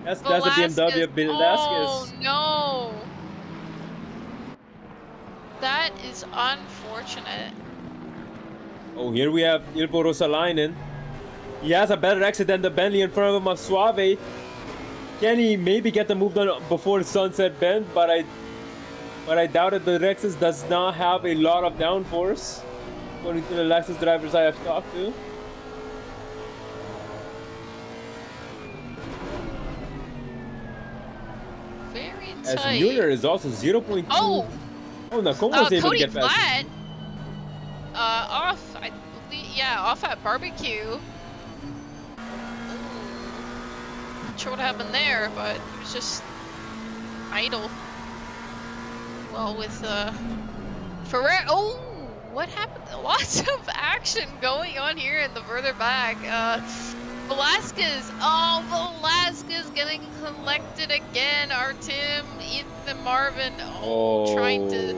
that? That's a BMW Velasquez. Oh, no. That is unfortunate. Oh, here we have Ilpo Rosalainen. He has a better exit than the Bentley in front of him of Suave. Can he maybe get the move done before Sunset Bend? But I doubt it. The Lexus does not have a lot of downforce, according to the Lexus drivers I have talked to. Very As tight. Mueller is also 0.2. Oh! Oh, Nakoma was able to Cody get past. Vlad. Off. Off at barbecue. Ooh. Not sure what happened there, but it was just idle. Well, with Ferrer. Oh, what happened? Lots of action going on here in the further back. Velasquez. Oh, Velasquez getting collected again. Our Tim, Ethan Marvin. Oh, trying to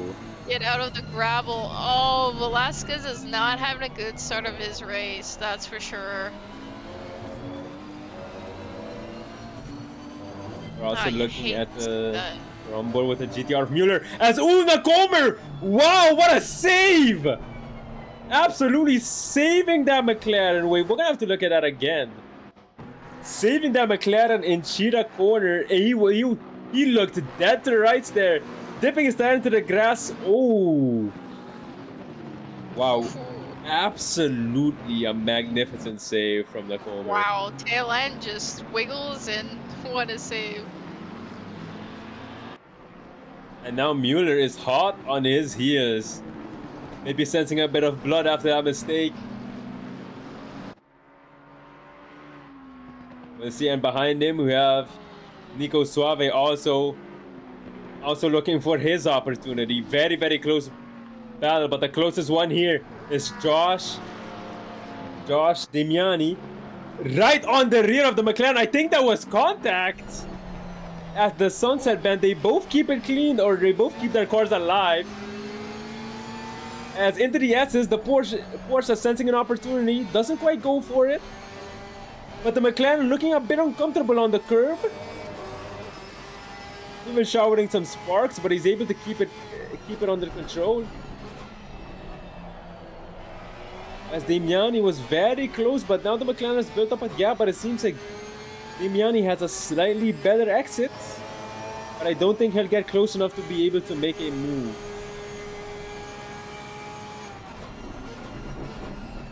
get out of the gravel. Oh, Velasquez is not having a good start of his race, that's for sure. We're also looking at the rumble with the GTR of Mueller as Una Comer! Wow, what a save! Absolutely saving that McLaren. Wait, we're gonna have to look at that again. Saving that McLaren in Cheetah corner. He looked dead to the rights there. Dipping his tire into the grass. Oh. Wow. Absolutely a magnificent save from the Comer. Wow, tail end just wiggles and what a save. And now Mueller is hot on his heels. Maybe sensing a bit of blood after that mistake. We'll see, and behind him we have Nico Suave also looking for his opportunity. Very, very close battle, but the closest one here is Josh Damiani. Right on the rear of the McLaren. I think that was contact at the Sunset Bend. They both keep it clean, or they both keep their cars alive. As into the S's, the Porsche sensing an opportunity, doesn't quite go for it. But the McLaren looking a bit uncomfortable on the curb. Even showering some sparks, but he's able to keep it under control. As Damiani was very close, but now the McLaren has built up a gap, but it seems like Damiani has a slightly better exit. But I don't think he'll get close enough to be able to make a move.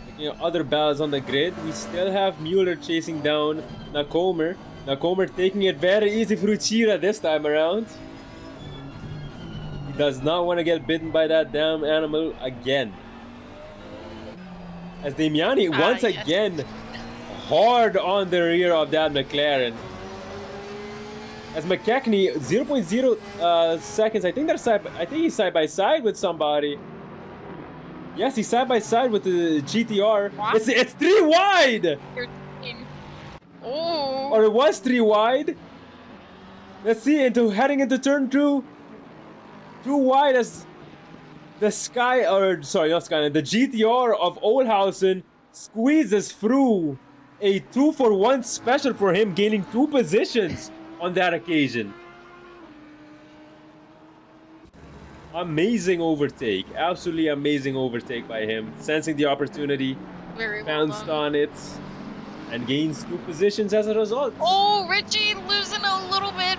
Looking at other battles on the grid, we still have Mueller chasing down Nakomer. Nakomer taking it very easy through Chira this time around. He does not want to get bitten by that damn animal again. As Damiani once again hard on the rear of that McLaren. As McKechnie 0.0 seconds. I think he's side by side with somebody. Yes, he's side by side with the GTR. What? It's 3 wide. Oh. Or it was 3 wide. Let's see, heading into turn 2. 2 wide as the the GTR of Olhausen squeezes through a 2-for-1 special for him, gaining 2 positions on that occasion. Amazing overtake. Absolutely amazing overtake by him. Sensing the opportunity, bounced on it, and gains 2 positions as a result. Oh, Richie losing a little bit.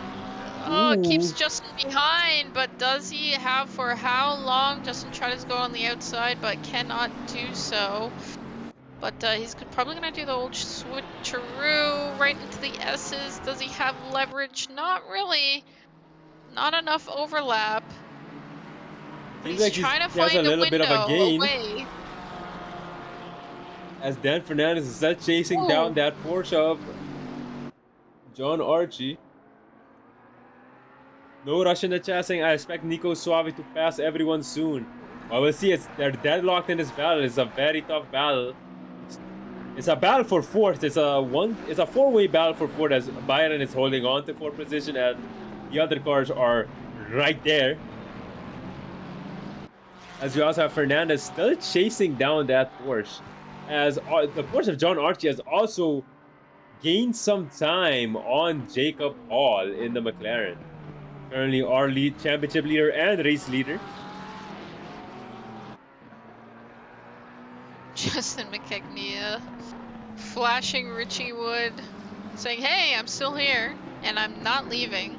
Oh, keeps Ooh. Justin behind, but does he have for how long? Justin tries to go on the outside, but cannot do so. But he's probably going to do the old switcheroo right into the S's. Does he have leverage? Not really. Not enough overlap. But Seems he's like trying to he has find a little bit of a gain. away. As Dan Fernandez is still chasing down that Porsche of John Archie. No rush in the chat saying, I expect Nico Suave to pass everyone soon. Well, we'll see. They're deadlocked in this battle. It's a very tough battle. It's a battle for fourth. It's a four-way battle for fourth, as Byron is holding on to fourth position and the other cars are right there. As we also have Fernandez still chasing down that Porsche. As the Porsche of John Archie has also gained some time on Jacob Hall in the McLaren. Currently our championship leader and race leader. Justin McKechnie flashing Richie Wood, saying, hey, I'm still here, and I'm not leaving.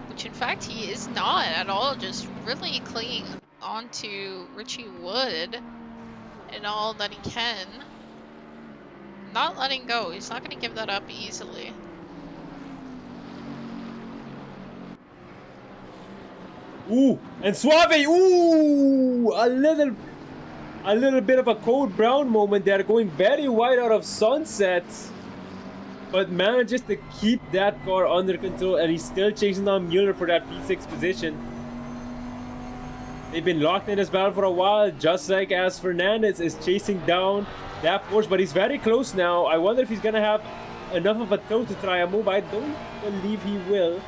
Which, in fact, he is not at all, just really clinging onto Richie Wood and all that he can. Not letting go. He's not going to give that up easily. Ooh, and Suave, ooh, a little bit of a Code Brown moment there, going very wide out of Sunset, but manages to keep that car under control, and he's still chasing down Mueller for that P6 position. They've been locked in this battle for a while, just like as Fernandez is chasing down that Porsche, but he's very close now. I wonder if he's gonna have enough of a toe to try a move. I don't believe he will,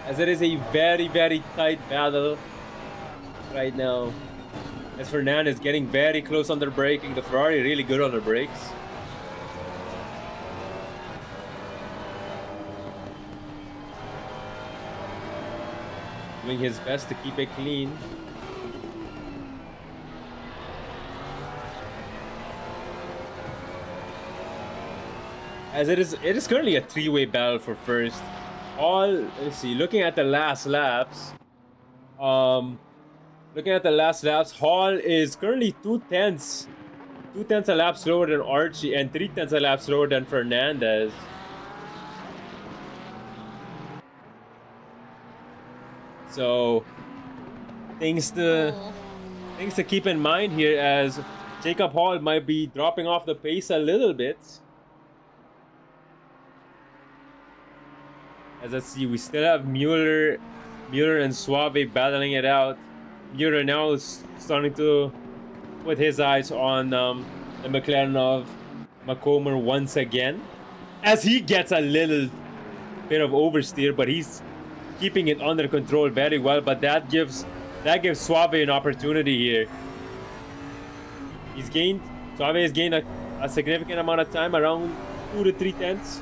as it is a very, very tight battle right now. As Fernandez getting very close under braking. The Ferrari really good on the brakes. Doing his best to keep it clean. As it is currently a three-way battle for first. Let's see, looking at the last laps, Hall is currently 2/10 a lap slower than Archie and 3/10 a lap slower than Fernandez. So things to keep in mind here, as Jacob Hall might be dropping off the pace a little bit. As let's see, we still have Mueller and Suave battling it out. Mueller now is starting to put his eyes on the McLaren of Macomer once again, as he gets a little bit of oversteer, but he's keeping it under control very well. But that gives Suave an opportunity here. Suave has gained a significant amount of time, around 2 to 3/10.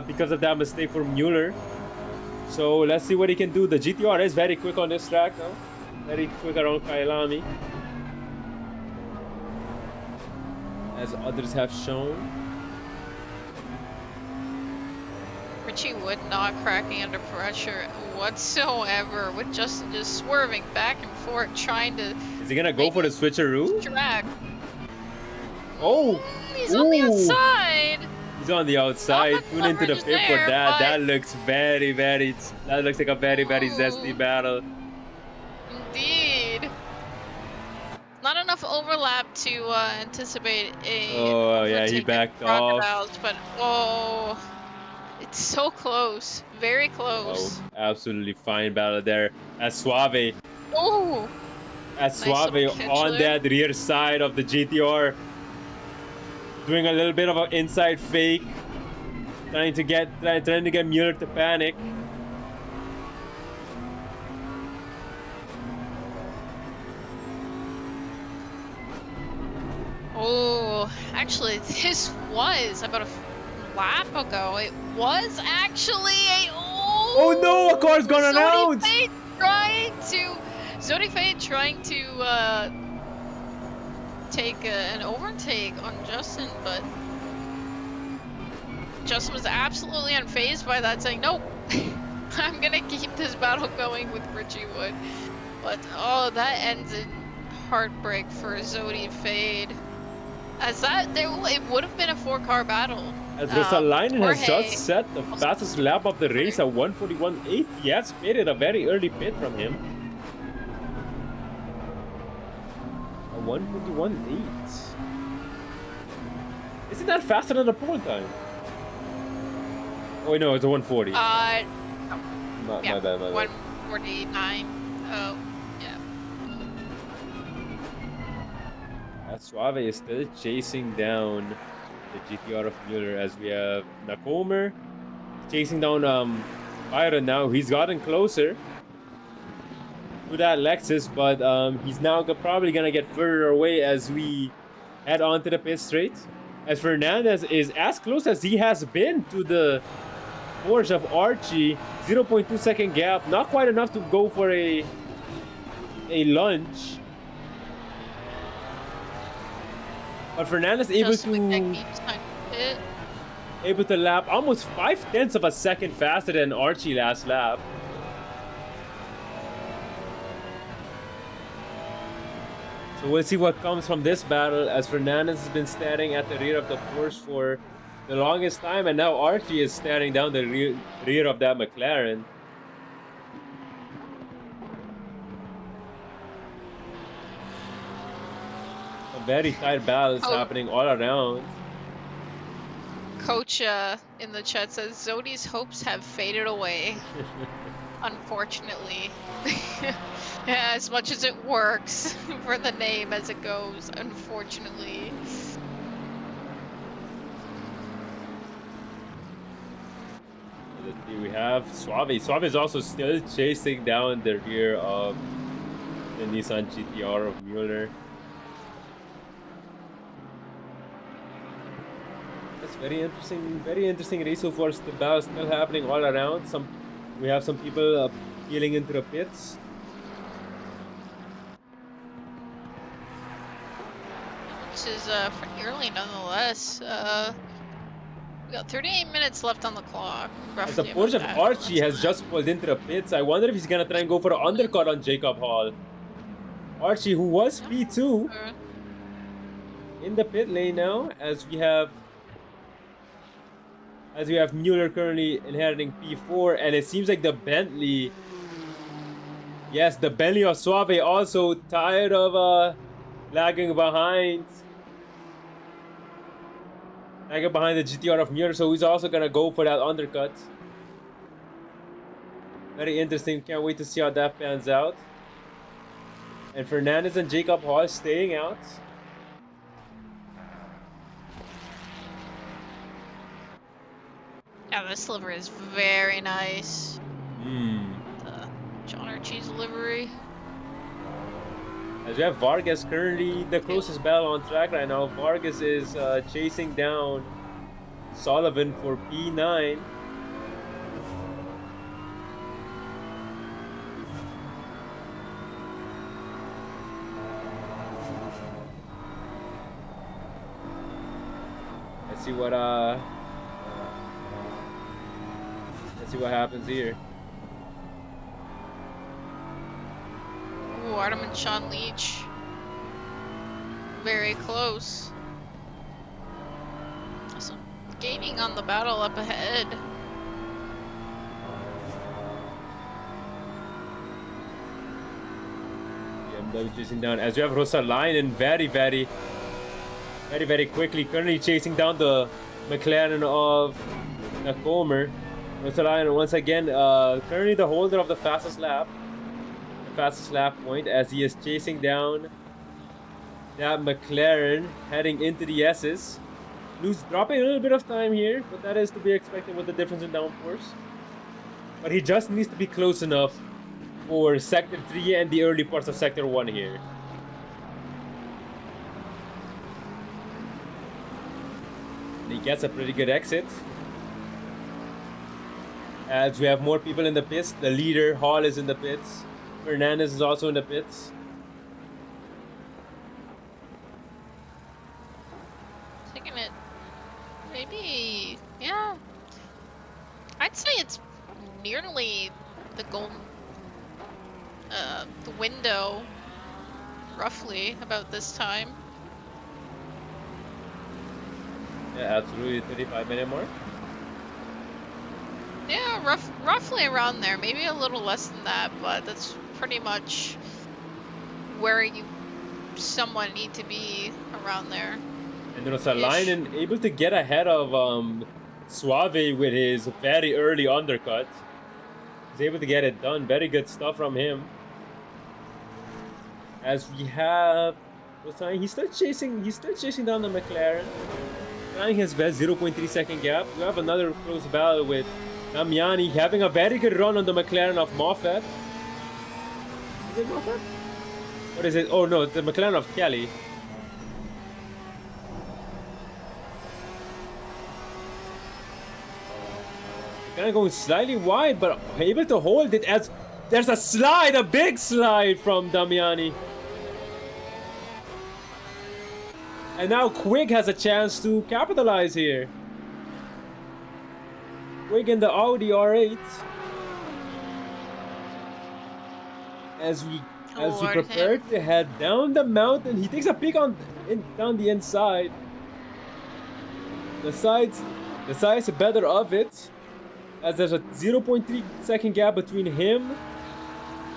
Because of that mistake for Mueller. So let's see what he can do. The GTR is very quick on this track now. Very quick around Kyalami, as others have shown. Richie Wood not cracking under pressure whatsoever, with Justin just swerving back and forth, trying to... Is he gonna go for the switcheroo? Track. Oh! He's on the outside! He's on the outside. Tune into the pit for that. That looks very, very... That looks like a very, very zesty battle. Indeed. Not enough overlap to anticipate a... Oh, yeah, he backed off. But, oh... It's so close. Very close. Oh, absolutely fine battle there. As Suave... Oh! As Suave on that rear side of the GTR, doing a little bit of an inside fake, trying to get Mueller to panic. Oh, actually, this was about a lap ago. It was actually a... Oh no, a car's gone out! take an overtake on Justin, but Justin was absolutely unfazed by that, saying, nope, I'm gonna keep this battle going with Richie Wood. But, oh, that ends in heartbreak for Zodi and Fade. As it would have been a 4-car battle. As Rosalainen has Jorge just set the fastest lap of the race at 1:41.8. He has pitted a very early pit from him. A 1:41.8. Isn't that faster than the pole time? Oh, no, it's a 1:40. yeah, My bad. 1:49. Oh, yeah. Suave is still chasing down the GTR of Mueller, as we have Nakomer chasing down Byron now. He's gotten closer to that Lexus, but he's now probably gonna get further away as we head on to the pit straight. As Fernandez is as close as he has been to the Porsche of Archie. 0.2 second gap, not quite enough to go for a lunge. But Fernandez able to lap almost 0.5 of a second faster than Archie last lap. So we'll see what comes from this battle, as Fernandez has been standing at the rear of the Porsche for the longest time, and now Archie is standing down the rear of that McLaren. Very tight battles happening all around. Coach in the chat says Zodi's hopes have faded away. Unfortunately. Yeah, as much as it works for the name as it goes, unfortunately. We have Suave. Suave is also still chasing down the rear of the Nissan GTR of Mueller. Very interesting race so far. The battle still happening all around. We have some people peeling into the pits. Which is pretty early nonetheless. We got 38 minutes left on the clock. As the Porsche of Archie has just pulled into the pits. I wonder if he's gonna try and go for an undercut on Jacob Hall. Archie, who was P2, in the pit lane now, as we have Mueller currently inheriting P4, and it seems like the Bentley, yes, the Bentley of Suave also tired of lagging behind the GTR of Mueller, so he's also gonna go for that undercut. Very interesting, can't wait to see how that pans out. And Fernandez and Jacob Hall staying out. Yeah, this livery is very nice. The John Archie's livery. As we have Vargas currently the closest battle on track right now. Vargas is chasing down Sullivan for P9. Let's see what happens here. Ooh, Artem and Sean Leach. Very close. So, gaining on the battle up ahead. BMW chasing down. As we have Rosalainen very quickly. Currently chasing down the McLaren of Nakomer. Rosalainen once again, currently the holder of the fastest lap point, as he is chasing down that McLaren heading into the S's. Dropping a little bit of time here, but that is to be expected with the difference in downforce. But he just needs to be close enough for Sector 3 and the early parts of Sector 1 here. And he gets a pretty good exit. As we have more people in the pits, the leader, Hall, is in the pits. Fernandez is also in the pits. taking it. Maybe, yeah. I'd say it's nearly the goal, the window, roughly about this time. Yeah, absolutely. 35-minute mark. Yeah, roughly around there. Maybe a little less than that, but that's pretty much where you somewhat need to be around there. And there was a line able to get ahead of Suave with his very early undercut. He's able to get it done. Very good stuff from him. As we have, he's still chasing down the McLaren. Trying his best, 0.3 second gap. We have another close battle with Damiani having a very good run on the McLaren of Moffat. Is it Moffat? What is it? Oh no, it's the McLaren of Kelly. Kind of going slightly wide, but able to hold it as there's a slide, a big slide from Damiani. And now Quig has a chance to capitalize here. Quig in the Audi R8. As we prepare to head down the mountain, he takes a peek down the inside. The sides better of it. As there's a 0.3 second gap between him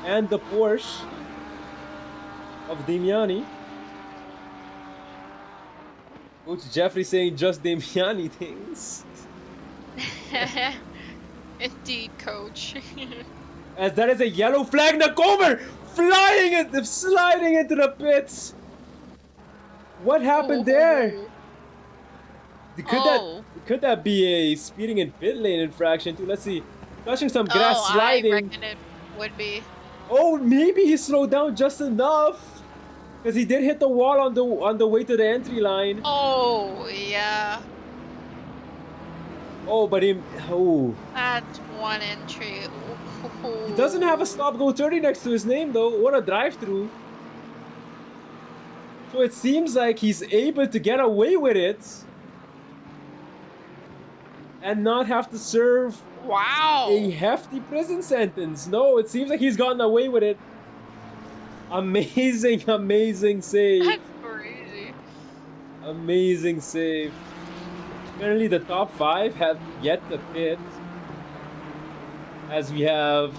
and the Porsche of Damiani. Coach Jeffrey saying just Damiani things. Indeed, coach. As that is a yellow flag, Nakomer sliding into the pits. What happened there? Could that be a speeding in pit lane infraction too? Let's see. Touching some grass, sliding. I reckon it would be. Oh, maybe he slowed down just enough. Because he did hit the wall on the way to the entry line. Oh, yeah. Oh, but That's one entry. Ooh. He doesn't have a stop go 30 next to his name though. What a drive through. So it seems like he's able to get away with it. And not have to serve a hefty prison sentence. No, it seems like he's gotten away with it. Amazing save. That's crazy. Amazing save. Currently the top 5 have yet to pit. As we have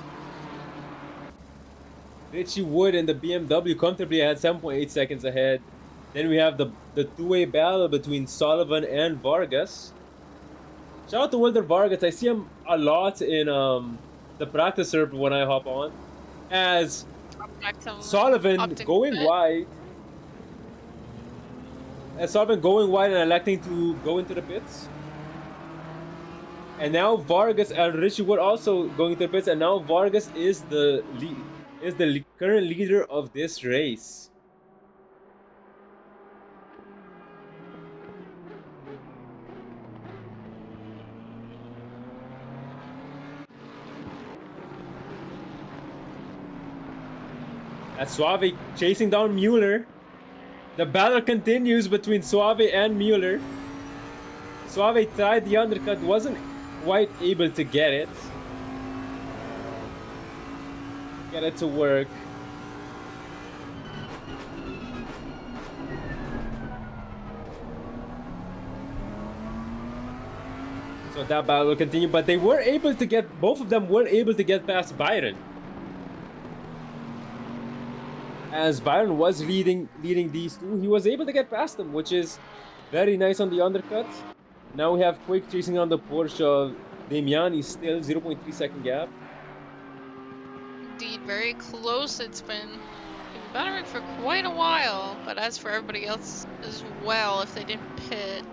Richie Wood and the BMW comfortably at 7.8 seconds ahead. Then we have the two-way battle between Sullivan and Vargas. Shout out to Wilder Vargas. I see him a lot in the practice circuit when I hop on. As Sullivan going wide. As Sullivan going wide and electing to go into the pits. And now Vargas and Richie Wood also going to the pits. And now Vargas is the current leader of this race. As Suave chasing down Mueller. The battle continues between Suave and Mueller. Suave tried the undercut, wasn't quite able to get it to work. So that battle will continue, but they were able to get, both of them were able to get past Byron. As Byron was leading these two, he was able to get past them, which is very nice on the undercut. Now we have Quake chasing on the Porsche of Damiani, still 0.3 second gap. Indeed, very close. It's been battering for quite a while, but as for everybody else as well, if they didn't pit.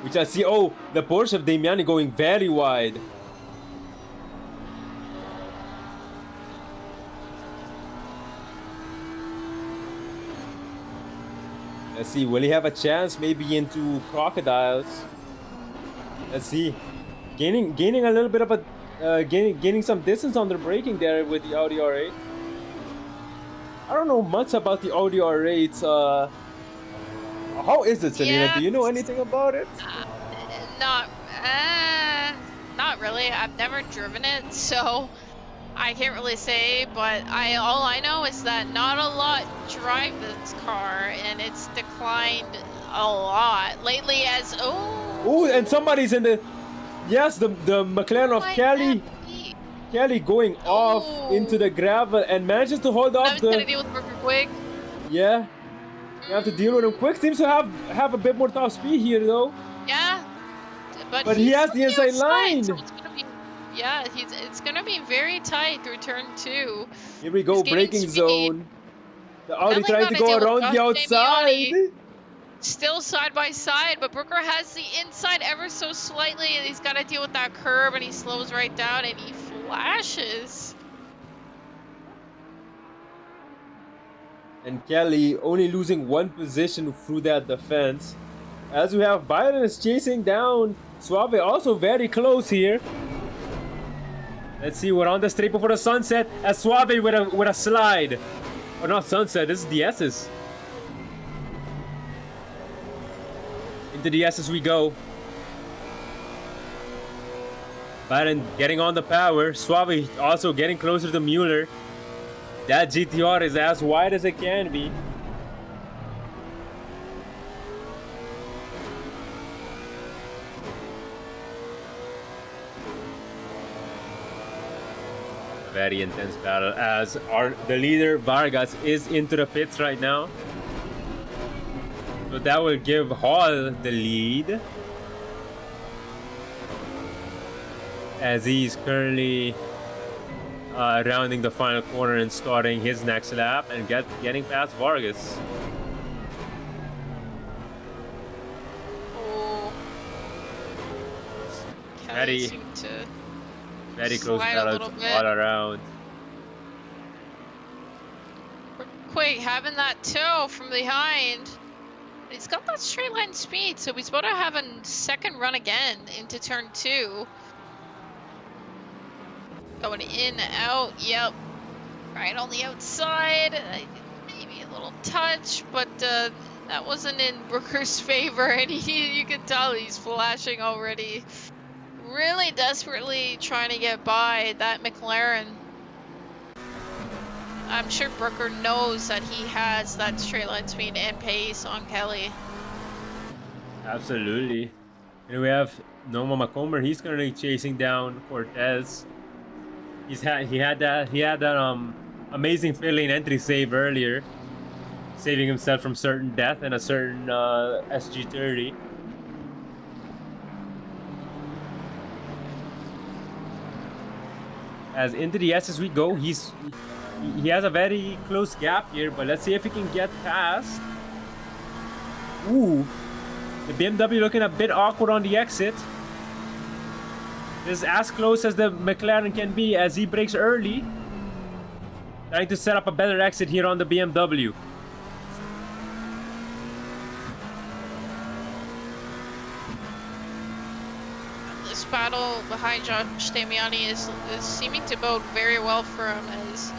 Which I see, oh, the Porsche of Damiani going very wide. Let's see, will he have a chance maybe into Crocodiles? Let's see. Gaining a little bit of a gaining some distance on the braking there with the Audi R8. I don't know much about the ODR rates. How is it, Selena? Yeah. Do you know anything about it? Not really. I've never driven it, so I can't really say. But all I know is that not a lot drive this car, and it's declined a lot lately. As Oh, and somebody's in the. Yes, the McLaren of Kelly. Kelly going off into the gravel and manages to hold off I was gonna deal with Brooker quick. Yeah. You have to deal with him quick. Seems to have a bit more top speed here though. Yeah. But he has the inside line. So it's gonna be, yeah, it's gonna be very tight through turn 2. Here we go, braking zone. The Audi trying to go around the outside. Still side by side, but Brooker has the inside ever so slightly, and he's got to deal with that curb, and he slows right down, and he flashes. And Kelly only losing one position through that defense. As we have Byron is chasing down Suave, also very close here. Let's see, we're on the straight before the sunset as Suave with a slide. Or not sunset, this is the S's. Into the S's we go. Byron getting on the power. Suave also getting closer to Mueller. That GTR is as wide as it can be. Very intense battle as the leader Vargas is into the pits right now. So that will give Hall the lead, as he's currently rounding the final corner and starting his next lap and getting past Vargas. Oh. Very close battle all around. Quick, having that toe from behind. He's got that straight line speed, so he's about to have a second run again into turn 2. Going in, out, yep. Right on the outside. Maybe a little touch, but that wasn't in Brooker's favor, and you can tell he's flashing already. Really desperately trying to get by that McLaren. I'm sure Brooker knows that he has that straight line speed and pace on Kelly. Absolutely. And we have Noma Macomber. He's currently chasing down Cortez. He had that amazing pit lane entry save earlier, saving himself from certain death and a certain SG30. As into the S as we go, he has a very close gap here, but let's see if he can get past. Ooh, the BMW looking a bit awkward on the exit. This is as close as the McLaren can be as he brakes early, trying to set up a better exit here on the BMW. This battle behind Josh Damiani is seeming to bode very well for him, as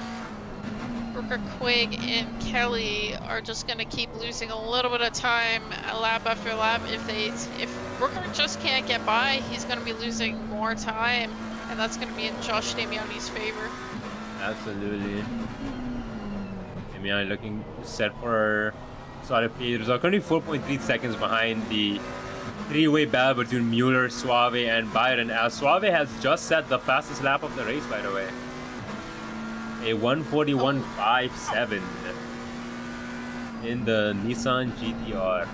Brooker, Quig, and Kelly are just going to keep losing a little bit of time, lap after lap. If Brooker just can't get by, he's going to be losing more time, and that's going to be in Josh Damiani's favor. Absolutely. Damiani looking set for solid pace result. Currently 4.3 seconds behind the three-way battle between Mueller, Suave, and Byron, as Suave has just set the fastest lap of the race, by the way. A 141.57 in the Nissan GTR.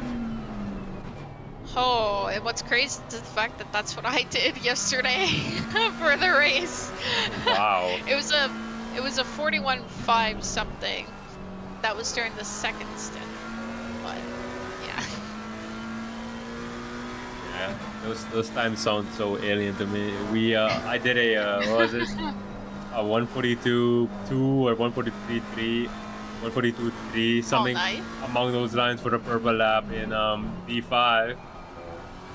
Oh, and what's crazy is the fact that that's what I did yesterday for the race. Wow. It was a 41.5 something. That was during the second stint. But yeah. Yeah, those times sound so alien to me. I did a what was it? A 142.2 or 143.3, 142.3, something nice. Among those lines for the purple lap in D5.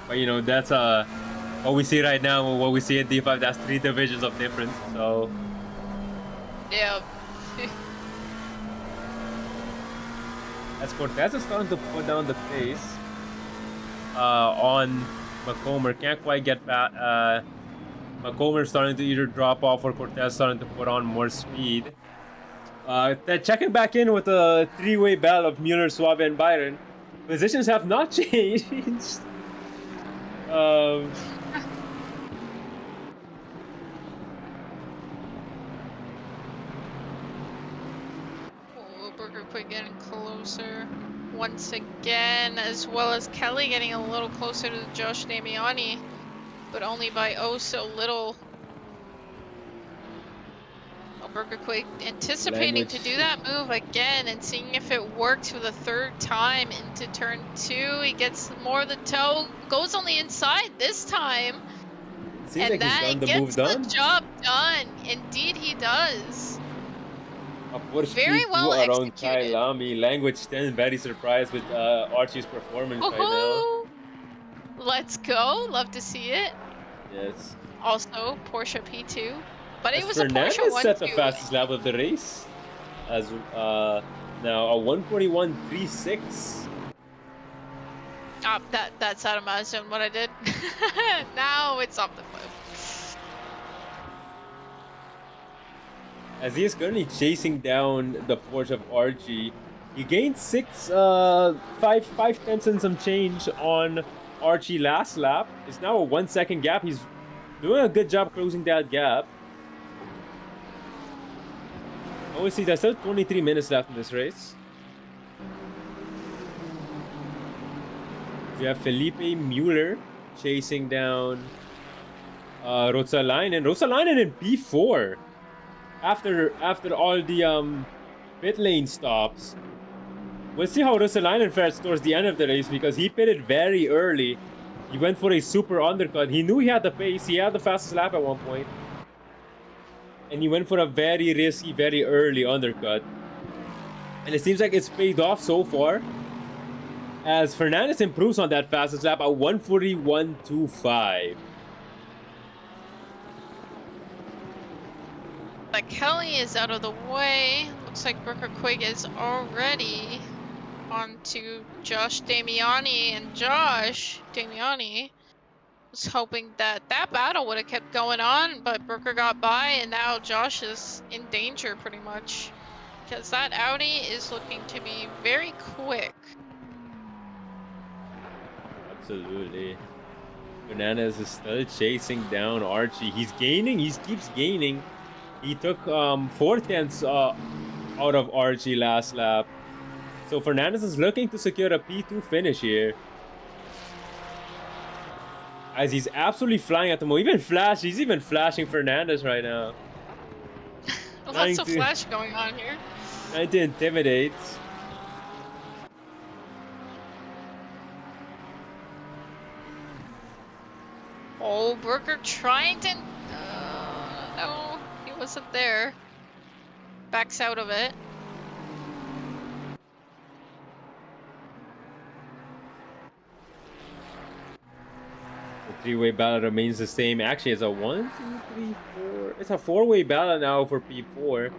But you know, that's what we see right now. What we see in D5, that's 3 divisions of difference. So yeah. as Cortez is starting to put down the pace on Macomer. Can't quite get back. Macomer starting to either drop off or Cortez starting to put on more speed. They're checking back in with a three-way battle of Mueller, Suave, and Byron. Positions have not changed. Burger Quick getting closer once again, as well as Kelly getting a little closer to Josh Damiani, but only by oh so little. Burger Quick anticipating to do that move again and seeing if it works for the third time into turn 2. He gets more of the toe, goes on the inside this time, Seems and like that he's gets the move done. the job done. Indeed he does. Upward Very speed well around executed. Kyalami. Language 10 very surprised with Archie's performance right now. Let's go. Love to see it. Yes. Also, Porsche P2. But it was a Fernandez Porsche 1-2. set the fastest lap of the race. As now a 1:41.36. That's out of my zone what I did. Now it's off the cliff. As he is currently chasing down the Porsche of Archie, he gained 5 tenths and some change on Archie last lap. It's now a 1 second gap. He's doing a good job closing that gap. Obviously, there's still 23 minutes left in this race. We have Felipe Mueller chasing down Rosalainen. Rosalainen in P4 after all the pit lane stops. We'll see how Rosalainen fares towards the end of the race because he pitted very early. He went for a super undercut. He knew he had the pace. He had the fastest lap at one point. And he went for a very risky, very early undercut. And it seems like it's paid off so far, as Fernandez improves on that fastest lap at 1:41.25. But Kelly is out of the way. Looks like Brooker Quigg is already on to Josh Damiani, and Josh Damiani was hoping that battle would have kept going on, but Brooker got by, and now Josh is in danger pretty much, because that Audi is looking to be very quick. Absolutely. Fernandez is still chasing down Archie. He's gaining. He keeps gaining. He took 4 tenths out of Archie last lap. So Fernandez is looking to secure a P2 finish here. As he's absolutely flying at the moment. He's even flashing Fernandez right now. Lots of flash going on here. Trying to intimidate. Oh, Brooker trying to... no, he wasn't there. Backs out of it. The 3-way battle remains the same. Actually, it's a 1, 2, 3, 4. It's a 4-way battle now for P4.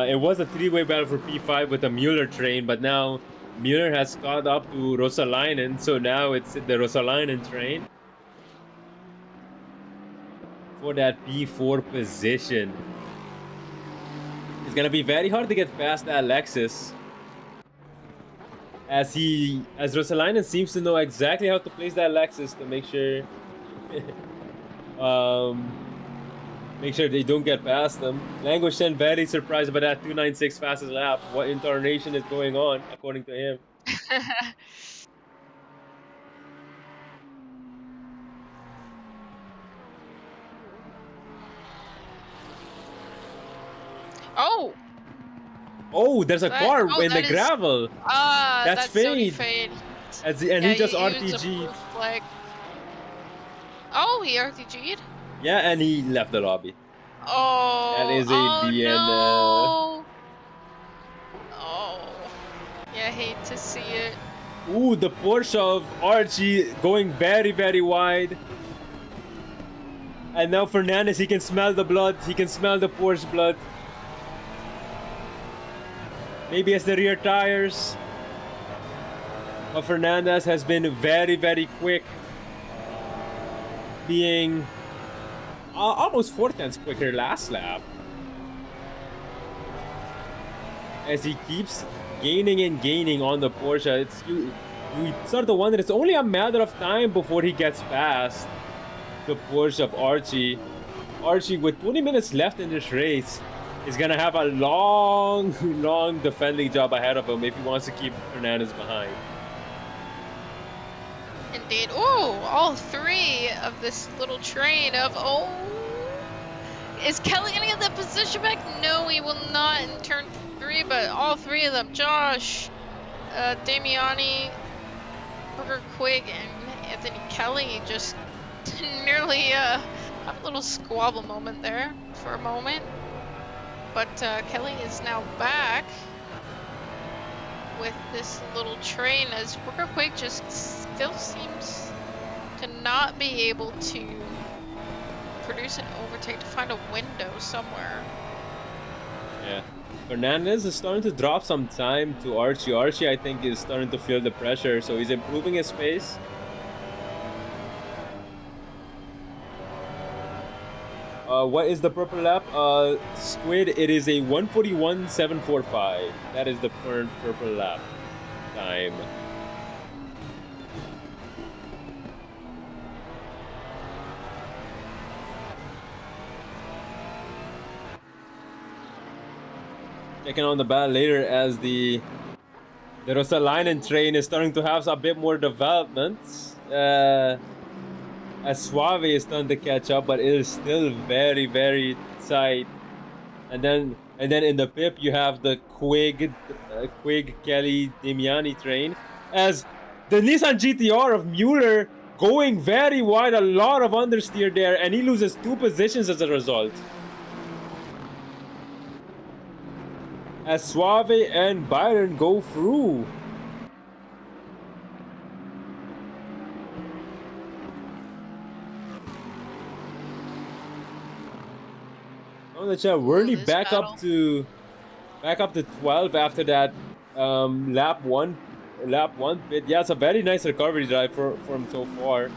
It was a 3-way battle for P5 with the Mueller train, but now Mueller has caught up to Rosalainen, so now it's the Rosalainen train for that P4 position. It's gonna be very hard to get past that Lexus, as Rosalainen seems to know exactly how to place that Lexus to make sure they don't get past them. Language 10 very surprised about that 296 fastest lap. What incarnation is going on, according to him? Oh! Oh, there's a car in the gravel. That's Fade. Fade. And he just RTG'd. Oh, he RTG'd? Yeah, and he left the lobby. Oh, That is a DNF. no. Oh, yeah, I hate to see it. Ooh, the Porsche of Archie going very, very wide. And now Fernandez, he can smell the blood. He can smell the Porsche blood. maybe as the rear tires. But Fernandez has been very, very quick, being almost 4/10 quicker last lap. As he keeps gaining and gaining on the Porsche, you start to wonder, it's only a matter of time before he gets past the Porsche of Archie. Archie, with 20 minutes left in this race, is gonna have a long, long defending job ahead of him if he wants to keep Fernandez behind. Indeed. Oh, all three of this little train of, oh. Is Kelly gonna get that position back? No, he will not in turn 3, but all three of them, Josh, Damiani, Booker Quigg, and Anthony Kelly, just nearly have a little squabble moment there for a moment. But Kelly is now back with this little train as Booker Quigg just still seems to not be able to produce an overtake, to find a window somewhere. Yeah. Fernandez is starting to drop some time to Archie. Archie, I think, is starting to feel the pressure, so he's improving his pace. What is the purple lap? Squid, it is a 1:41.745. That is the current purple lap time. Checking on the battle later as the Rosalainen train is starting to have a bit more developments. As Suave is starting to catch up, but it is still very, very tight. And then in the pip you have the Quigg, Kelly, Damiani train. As the Nissan GTR of Mueller going very wide, a lot of understeer there, and he loses 2 positions as a result. As Suave and Byron go through. On the chat, Worley back up to 12 after that lap one pit. Yeah, it's a very nice recovery drive for him so far.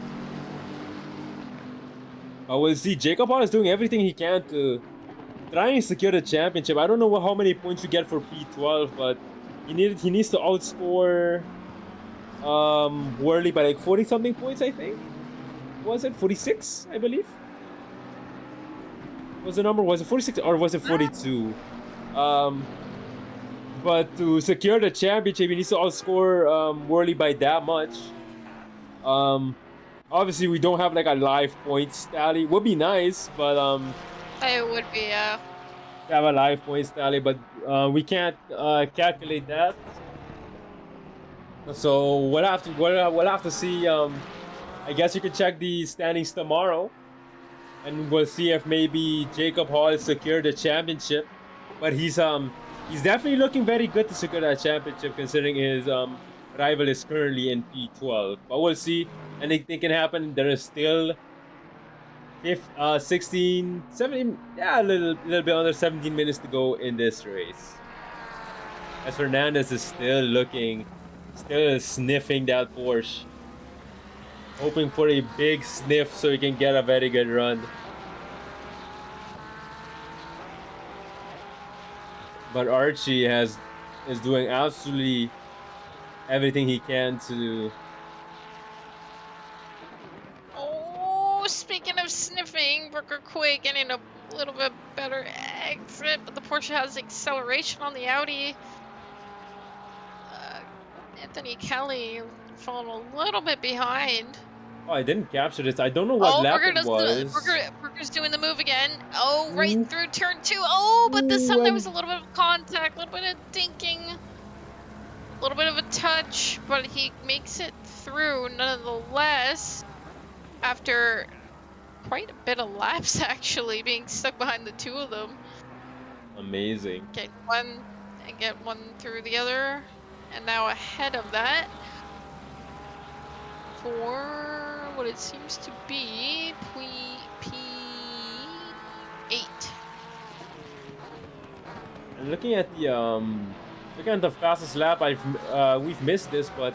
We'll see. Jacob Hall is doing everything he can to try and secure the championship. I don't know how many points you get for P12, but he needs to outscore Worley by like 40 something points, I think. Was it 46? I believe. Was the number, was it 46 or was it 42? But to secure the championship, he needs to outscore Worley by that much. Obviously, we don't have like a live points tally. Would be nice, but It would be, yeah. Have a live points tally, but we can't calculate that. So we'll have to see. I guess you could check the standings tomorrow, and we'll see if maybe Jacob Hall secured the championship. But he's definitely looking very good to secure that championship, considering his rival is currently in P12. But we'll see. Anything can happen. There is still 16, 17, yeah, a little bit under 17 minutes to go in this race. As Fernandez is still sniffing that Porsche, hoping for a big sniff so he can get a very good run. But Archie is doing absolutely everything he can to. Speaking of sniffing, Booker Quigg getting a little bit better exit, but the Porsche has acceleration on the Audi. Anthony Kelly falling a little bit behind. Oh, I didn't capture this. I don't know what lap Booker it was. Booker's doing the move again. Oh, right through turn 2. Oh, but this time there was a little bit of contact, a little bit of dinking, a little bit of a touch, but he makes it through nonetheless. After quite a bit of laps, actually, being stuck behind the two of them. Amazing. Get one and get one through the other, and now ahead of that for what it seems to be P8. And looking at the Look at the fastest lap. We've missed this, but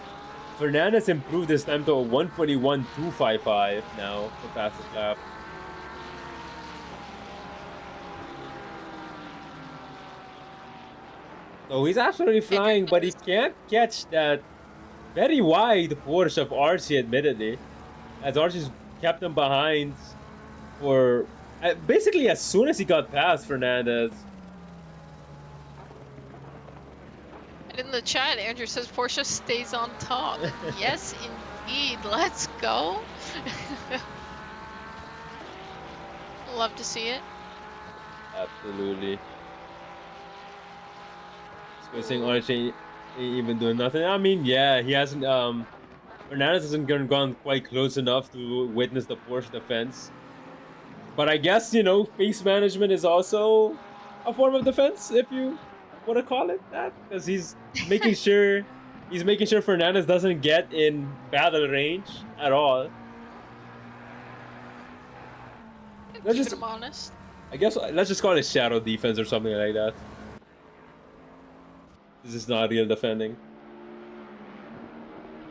Fernandez improved his time to a 1:41.255 now for fastest lap. So he's absolutely flying, but he can't catch that very wide Porsche of Archie, admittedly, as Archie's kept him behind for basically as soon as he got past Fernandez. And in the chat, Andrew says Porsche stays on top. Yes, indeed. Let's go. Love to see it. Absolutely. Spacing Archie ain't even doing nothing. I mean, yeah, he hasn't. Fernandez hasn't gone quite close enough to witness the Porsche defense. But I guess, you know, pace management is also a form of defense, if you want to call it that, because he's making sure Fernandez doesn't get in battle range at all. Keep him honest. I guess let's just call it shadow defense or something like that. This is not real defending.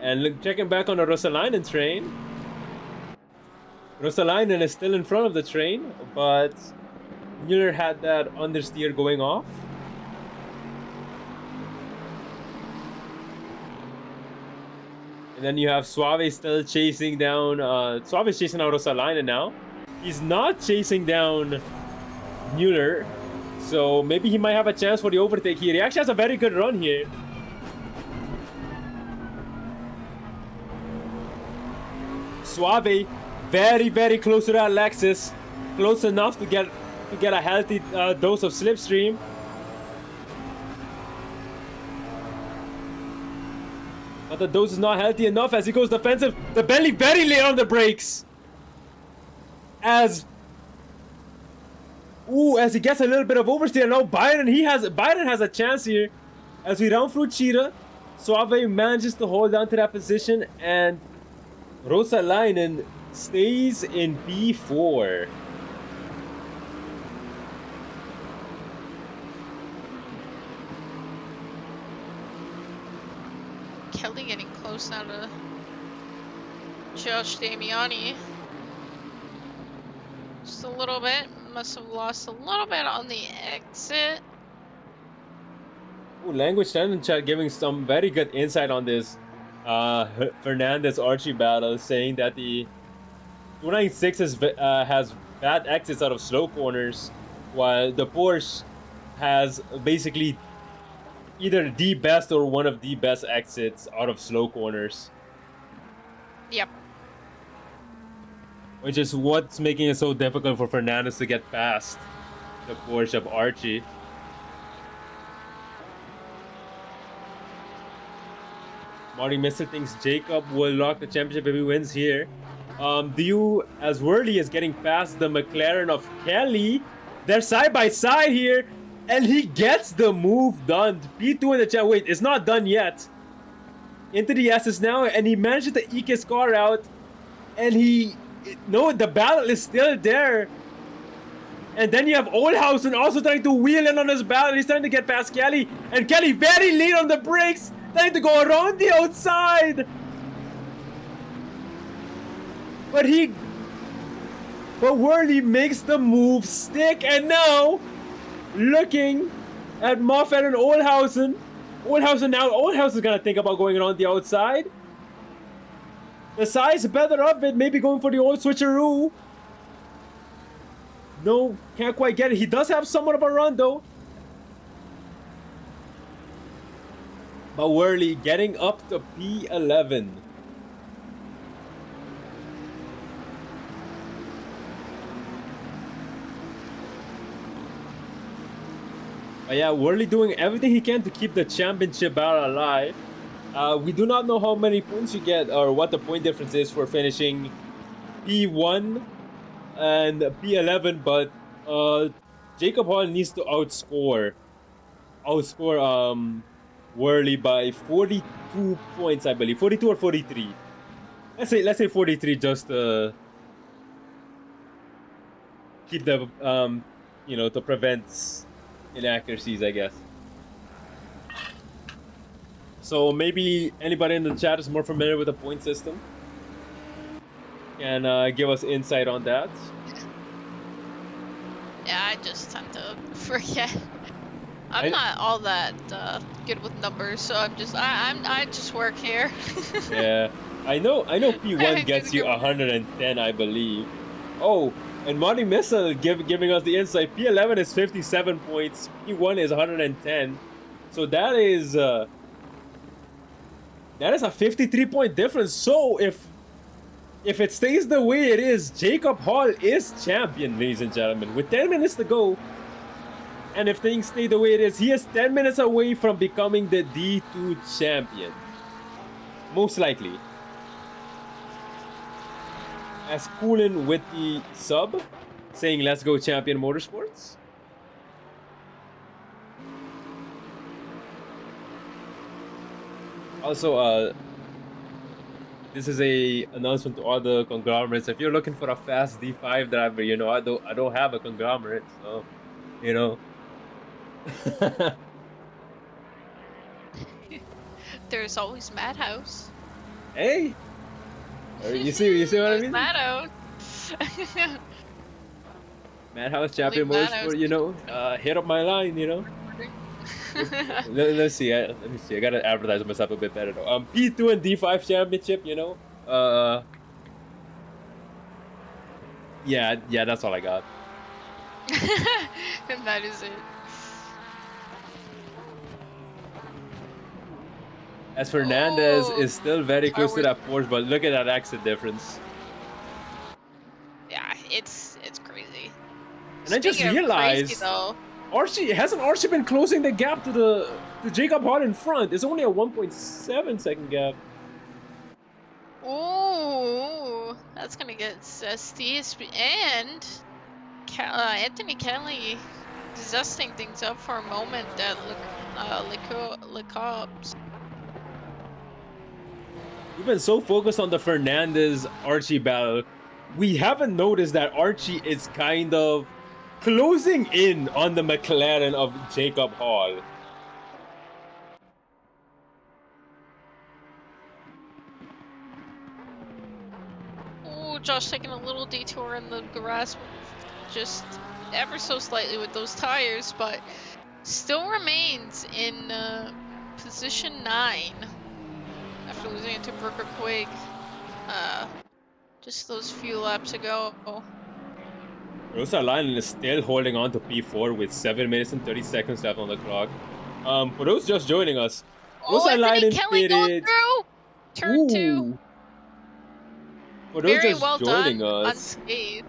And look, checking back on the Rosalainen train. Rosalainen is still in front of the train, but Mueller had that understeer going off. And then you have Suave still chasing down. Suave's chasing out Rosalainen now. He's not chasing down Mueller. So maybe he might have a chance for the overtake here. He actually has a very good run here. Suave, very, very close to that Lexus. Close enough to get a healthy dose of slipstream. But the dose is not healthy enough as he goes defensive. The Bentley very late on the brakes. As he gets a little bit of oversteer. Now Byron has a chance here. As we round through Cheetah, Suave manages to hold on to that position, and Rosalainen stays in P4. Kelly getting close now to Josh Damiani. Just a little bit. Must have lost a little bit on the exit. Ooh, Language 10 in chat giving some very good insight on this Fernandez Archie battle, saying that the 296 has bad exits out of slow corners, while the Porsche has basically either the best or one of the best exits out of slow corners. Yep. Which is what's making it so difficult for Fernandez to get past the Porsche of Archie. Marty Mister thinks Jacob will lock the championship if he wins here. As Worley is getting past the McLaren of Kelly. They're side by side here, and he gets the move done. P2 in the chat. Wait, it's not done yet. Into the S's now, and he manages to eke his car out, and the battle is still there. And then you have Oldhausen also trying to wheel in on his battle. He's trying to get past Kelly, and Kelly very late on the brakes, trying to go around the outside. But Worley makes the move stick, and now looking at Moffat and Oldhausen. Oldhausen's gonna think about going around the outside. The size better of it, maybe going for the old switcheroo. No, can't quite get it. He does have somewhat of a run though. But Worley getting up to P11. But yeah, Worley doing everything he can to keep the championship battle alive. We do not know how many points you get or what the point difference is for finishing P1 and P11, but Jacob Hall needs to outscore Worley by 42 points, I believe. 42 or 43. Let's say 43 just to keep the to prevent inaccuracies, I guess. So maybe anybody in the chat is more familiar with the point system can give us insight on that. Yeah, I just tend to forget. I'm not all that good with numbers, so I just work here. Yeah, I know P1 gets you 110, I believe. Oh, and Monty Missile giving us the insight. P11 is 57 points. P1 is 110. So that is a 53-point difference. So if it stays the way it is, Jacob Hall is champion, ladies and gentlemen. With 10 minutes to go, and if things stay the way it is, he is 10 minutes away from becoming the D2 champion. Most likely. As Coolin with the sub, saying let's go Champion Motorsports. Also, this is a announcement to all the conglomerates. If you're looking for a fast D5 driver, you know, I don't have a conglomerate, so, you know. There's always Madhouse. Hey, you see what I mean? Madhouse. Madhouse Champion Motorsport, you know, hit up my line, you know. Let's see. Let me see. I gotta advertise myself a bit better though. P2 and D5 championship, you know. Yeah, that's all I got. And that is it. As Fernandez is still very close to that Porsche, but look at that exit difference. Yeah, it's crazy. And I just realized, hasn't Archie been closing the gap to Jacob Hall in front? It's only a 1.7 second gap. Ooh, that's gonna get zesty. And Anthony Kelly zesting things up for a moment at Le Cops. We've been so focused on the Fernandez Archie battle, we haven't noticed that Archie is kind of closing in on the McLaren of Jacob Hall. Ooh, Josh taking a little detour in the grass, just ever so slightly with those tires, but still remains in position 9 after losing it to Brooker Quigg just those few laps ago. Rosa Lyon is still holding on to P4 with 7 minutes and 30 seconds left on the clock. For those just joining us, Rosa Lyon pitted. Turn 2. For those very just well joining done, us, unscathed.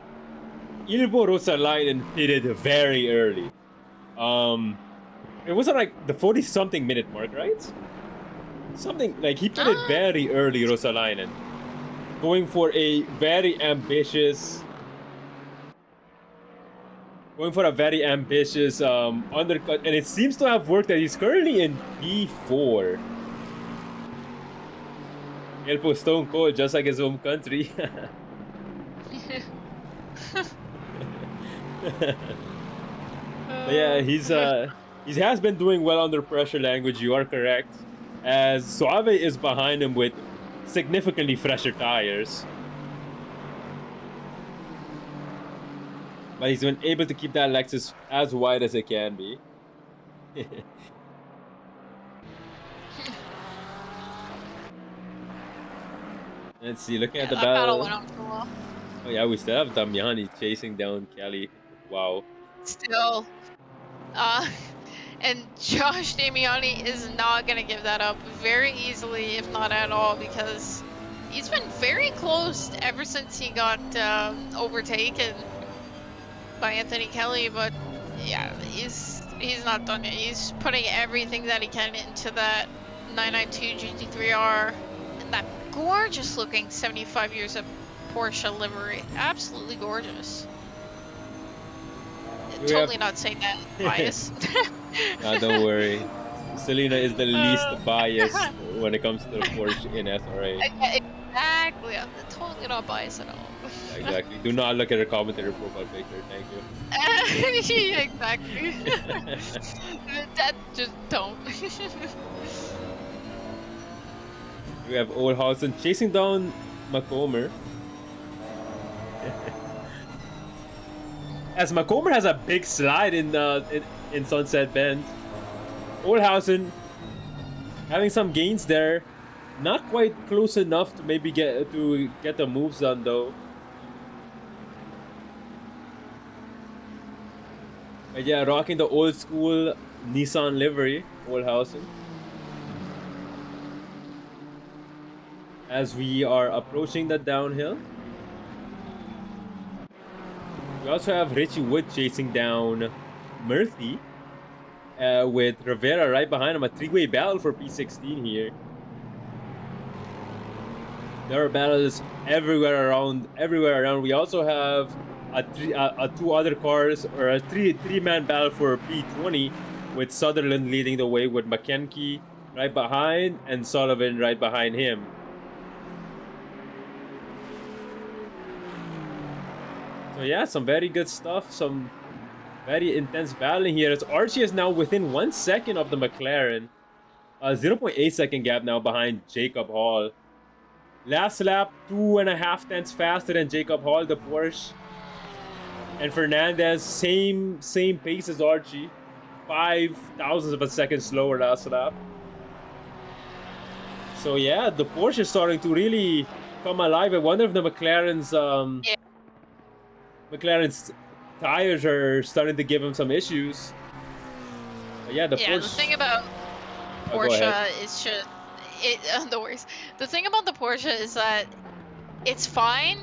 Ilbo Rosa Lyon pitted very early. It wasn't like the 40-something minute mark, right? Something like he pitted very early, Rosa Lyon, going for a very ambitious. Going for a very ambitious undercut, and it seems to have worked. That he's currently in P4. Elpo Stone Cold, just like his home country. But yeah, he has been doing well under pressure. Language, you are correct. As Suave is behind him with significantly fresher tires. But he's been able to keep that Lexus as wide as it can be. Let's see, looking at the battle. Went on for a while. Oh yeah, we still have Damiani chasing down Kelly. Wow. Still. And Josh Damiani is not going to give that up very easily, if not at all, because he's been very close ever since he got overtaken by Anthony Kelly, but yeah, he's not done yet. He's putting everything that he can into that 992 GT3R and that gorgeous looking 75 years of Porsche livery. Absolutely gorgeous. Totally not saying that bias. No, don't worry. Selena is the least biased when it comes to the Porsche in SRA. Exactly. I'm totally not biased at all. Exactly. Do not look at her commentator profile picture. Thank you. Exactly. That just don't. We have Olhausen chasing down Macomber. As Macomber has a big slide in Sunset Bend. Olhausen having some gains there. Not quite close enough to maybe get the moves done though. But yeah, rocking the old school Nissan livery, Olhausen. As we are approaching the downhill. We also have Richie Wood chasing down Murphy. With Rivera right behind him. A three-way battle for P16 here. There are battles everywhere around. We also have two other cars, or a three-man battle for P20, with Sutherland leading the way with McKenke right behind and Sullivan right behind him. So yeah, some very good stuff. Some very intense battling here as Archie is now within 1 second of the McLaren. 0.8 second gap now behind Jacob Hall. Last lap, 2.5 tenths faster than Jacob Hall, the Porsche. And Fernandez, same pace as Archie. 0.005 of a second slower last lap. So yeah, the Porsche is starting to really come alive. I wonder if the McLaren's tires are starting to give him some issues. But yeah, Porsche... the thing about Porsche is just no worries. The thing about the Porsche is that it's fine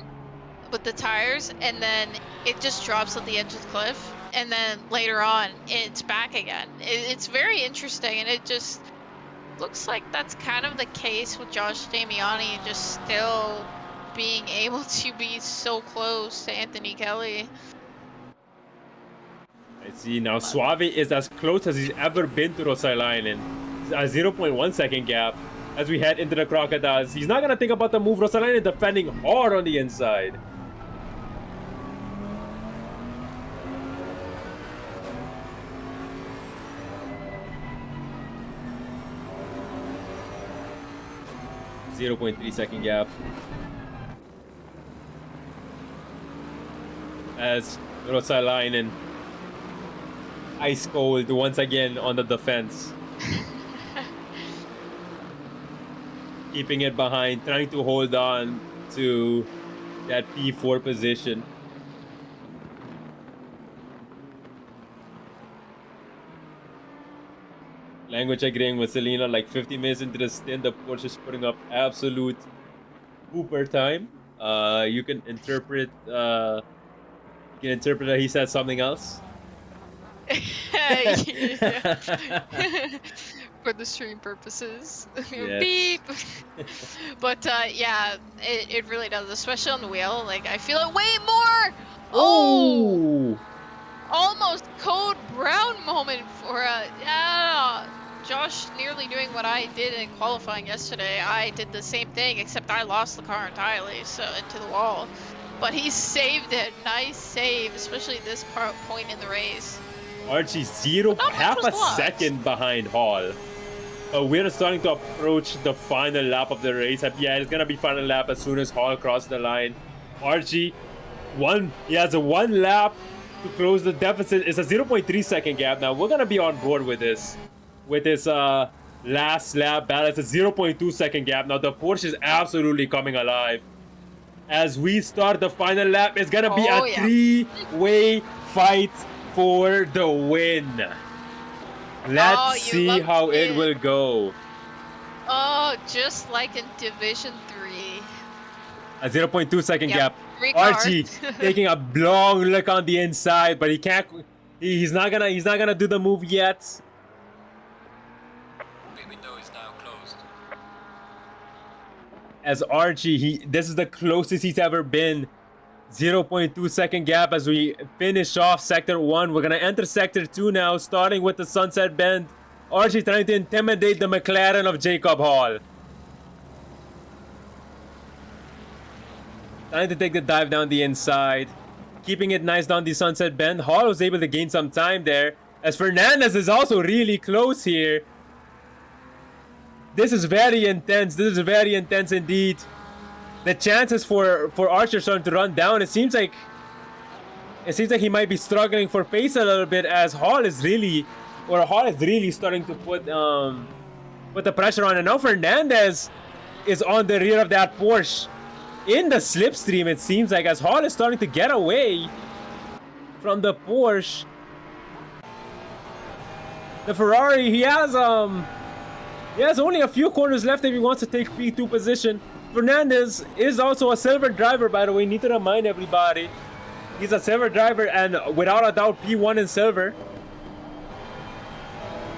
with the tires, and then it just drops at the edge of the cliff, and then later on it's back again. It's very interesting, and it just looks like that's kind of the case with Josh Damiani, just still being able to be so close to Anthony Kelly. I see now Suave is as close as he's ever been to Rosalainen. A 0.1 second gap as we head into the Crocodiles. He's not gonna think about the move. Rosalainen defending hard on the inside. .3 second gap. As Rosalainen ice cold once again on the defense. Keeping it behind, trying to hold on to that P4 position. Language agreeing with Selena, like 50 minutes into the stint, the Porsche is putting up absolute pooper time. You can interpret that he said something else. For the stream purposes. Yes. Beep. But yeah, it really does, especially on the wheel. Like, I feel it way more. Oh! Almost code brown moment for Josh nearly doing what I did in qualifying yesterday. I did the same thing, except I lost the car entirely, so into the wall. But he saved it. Nice save, especially at this point in the race. Archie half a second behind Hall. We're starting to approach the final lap of the race. Yeah, it's gonna be final lap as soon as Hall crosses the line. Archie, he has a 1 lap to close the deficit. It's a 0.3 second gap now. We're gonna be on board with this. With this last lap battle, it's a 0.2 second gap. Now the Porsche is absolutely coming alive. As we start the final lap, it's gonna be a 3-way fight for the win. Let's see how it will go. Oh, just like in Division 3. A 0.2 second gap. Archie taking a long look on the inside, but he can't. He's not gonna do the move yet. The window is now closed. As Archie, this is the closest he's ever been. 0.2 second gap as we finish off Sector 1. We're gonna enter Sector 2 now, starting with the Sunset Bend. Archie trying to intimidate the McLaren of Jacob Hall. Trying to take the dive down the inside. Keeping it nice down the Sunset Bend. Hall was able to gain some time there. As Fernandez is also really close here. This is very intense. This is very intense indeed. The chances for Archer starting to run down. It seems like he might be struggling for pace a little bit as Hall is really starting to put the pressure on. And now Fernandez is on the rear of that Porsche in the slipstream. It seems like as Hall is starting to get away from the Porsche. The Ferrari, he has only a few corners left if he wants to take P2 position. Fernandez is also a silver driver, by the way. Need to remind everybody. He's a silver driver and without a doubt P1 in silver.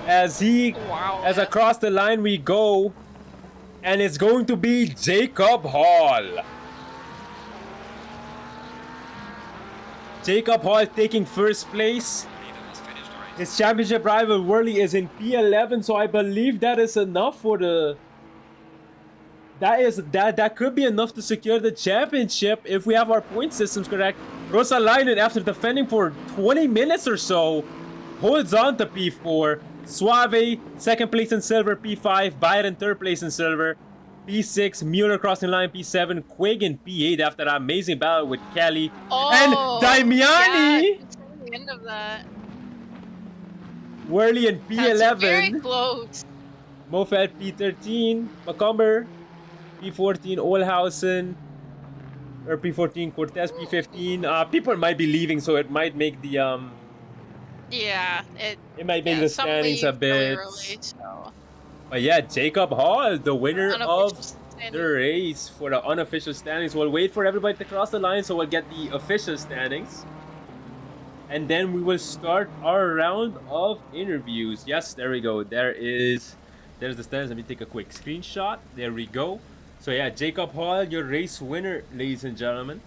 As across the line we go. And it's going to be Jacob Hall. Jacob Hall taking first place. His championship rival Worley is in P11, so I believe that is enough for the... That could be enough to secure the championship if we have our point systems correct. Rosalainen, after defending for 20 minutes or so, holds on to P4. Suave, second place in silver, P5. Byron, third place in silver, P6. Mueller crossing line, P7. Quig in P8 after that amazing battle with Kelly. And Daimiani! Yeah, the end of that. Worley in P11. That's very close. Mofet P13. Macomber P14. Olhausen or P14. Cortez P15. People might be leaving, so it might make the Yeah, it might make the standings a bit. Really early, so. But yeah, Jacob Hall, the winner of standing. the race for the unofficial standings. We'll wait for everybody to cross the line, so we'll get the official standings. And then we will start our round of interviews. Yes, there we go. There's the standings. Let me take a quick screenshot. There we go. So yeah, Jacob Hall, your race winner, ladies and gentlemen.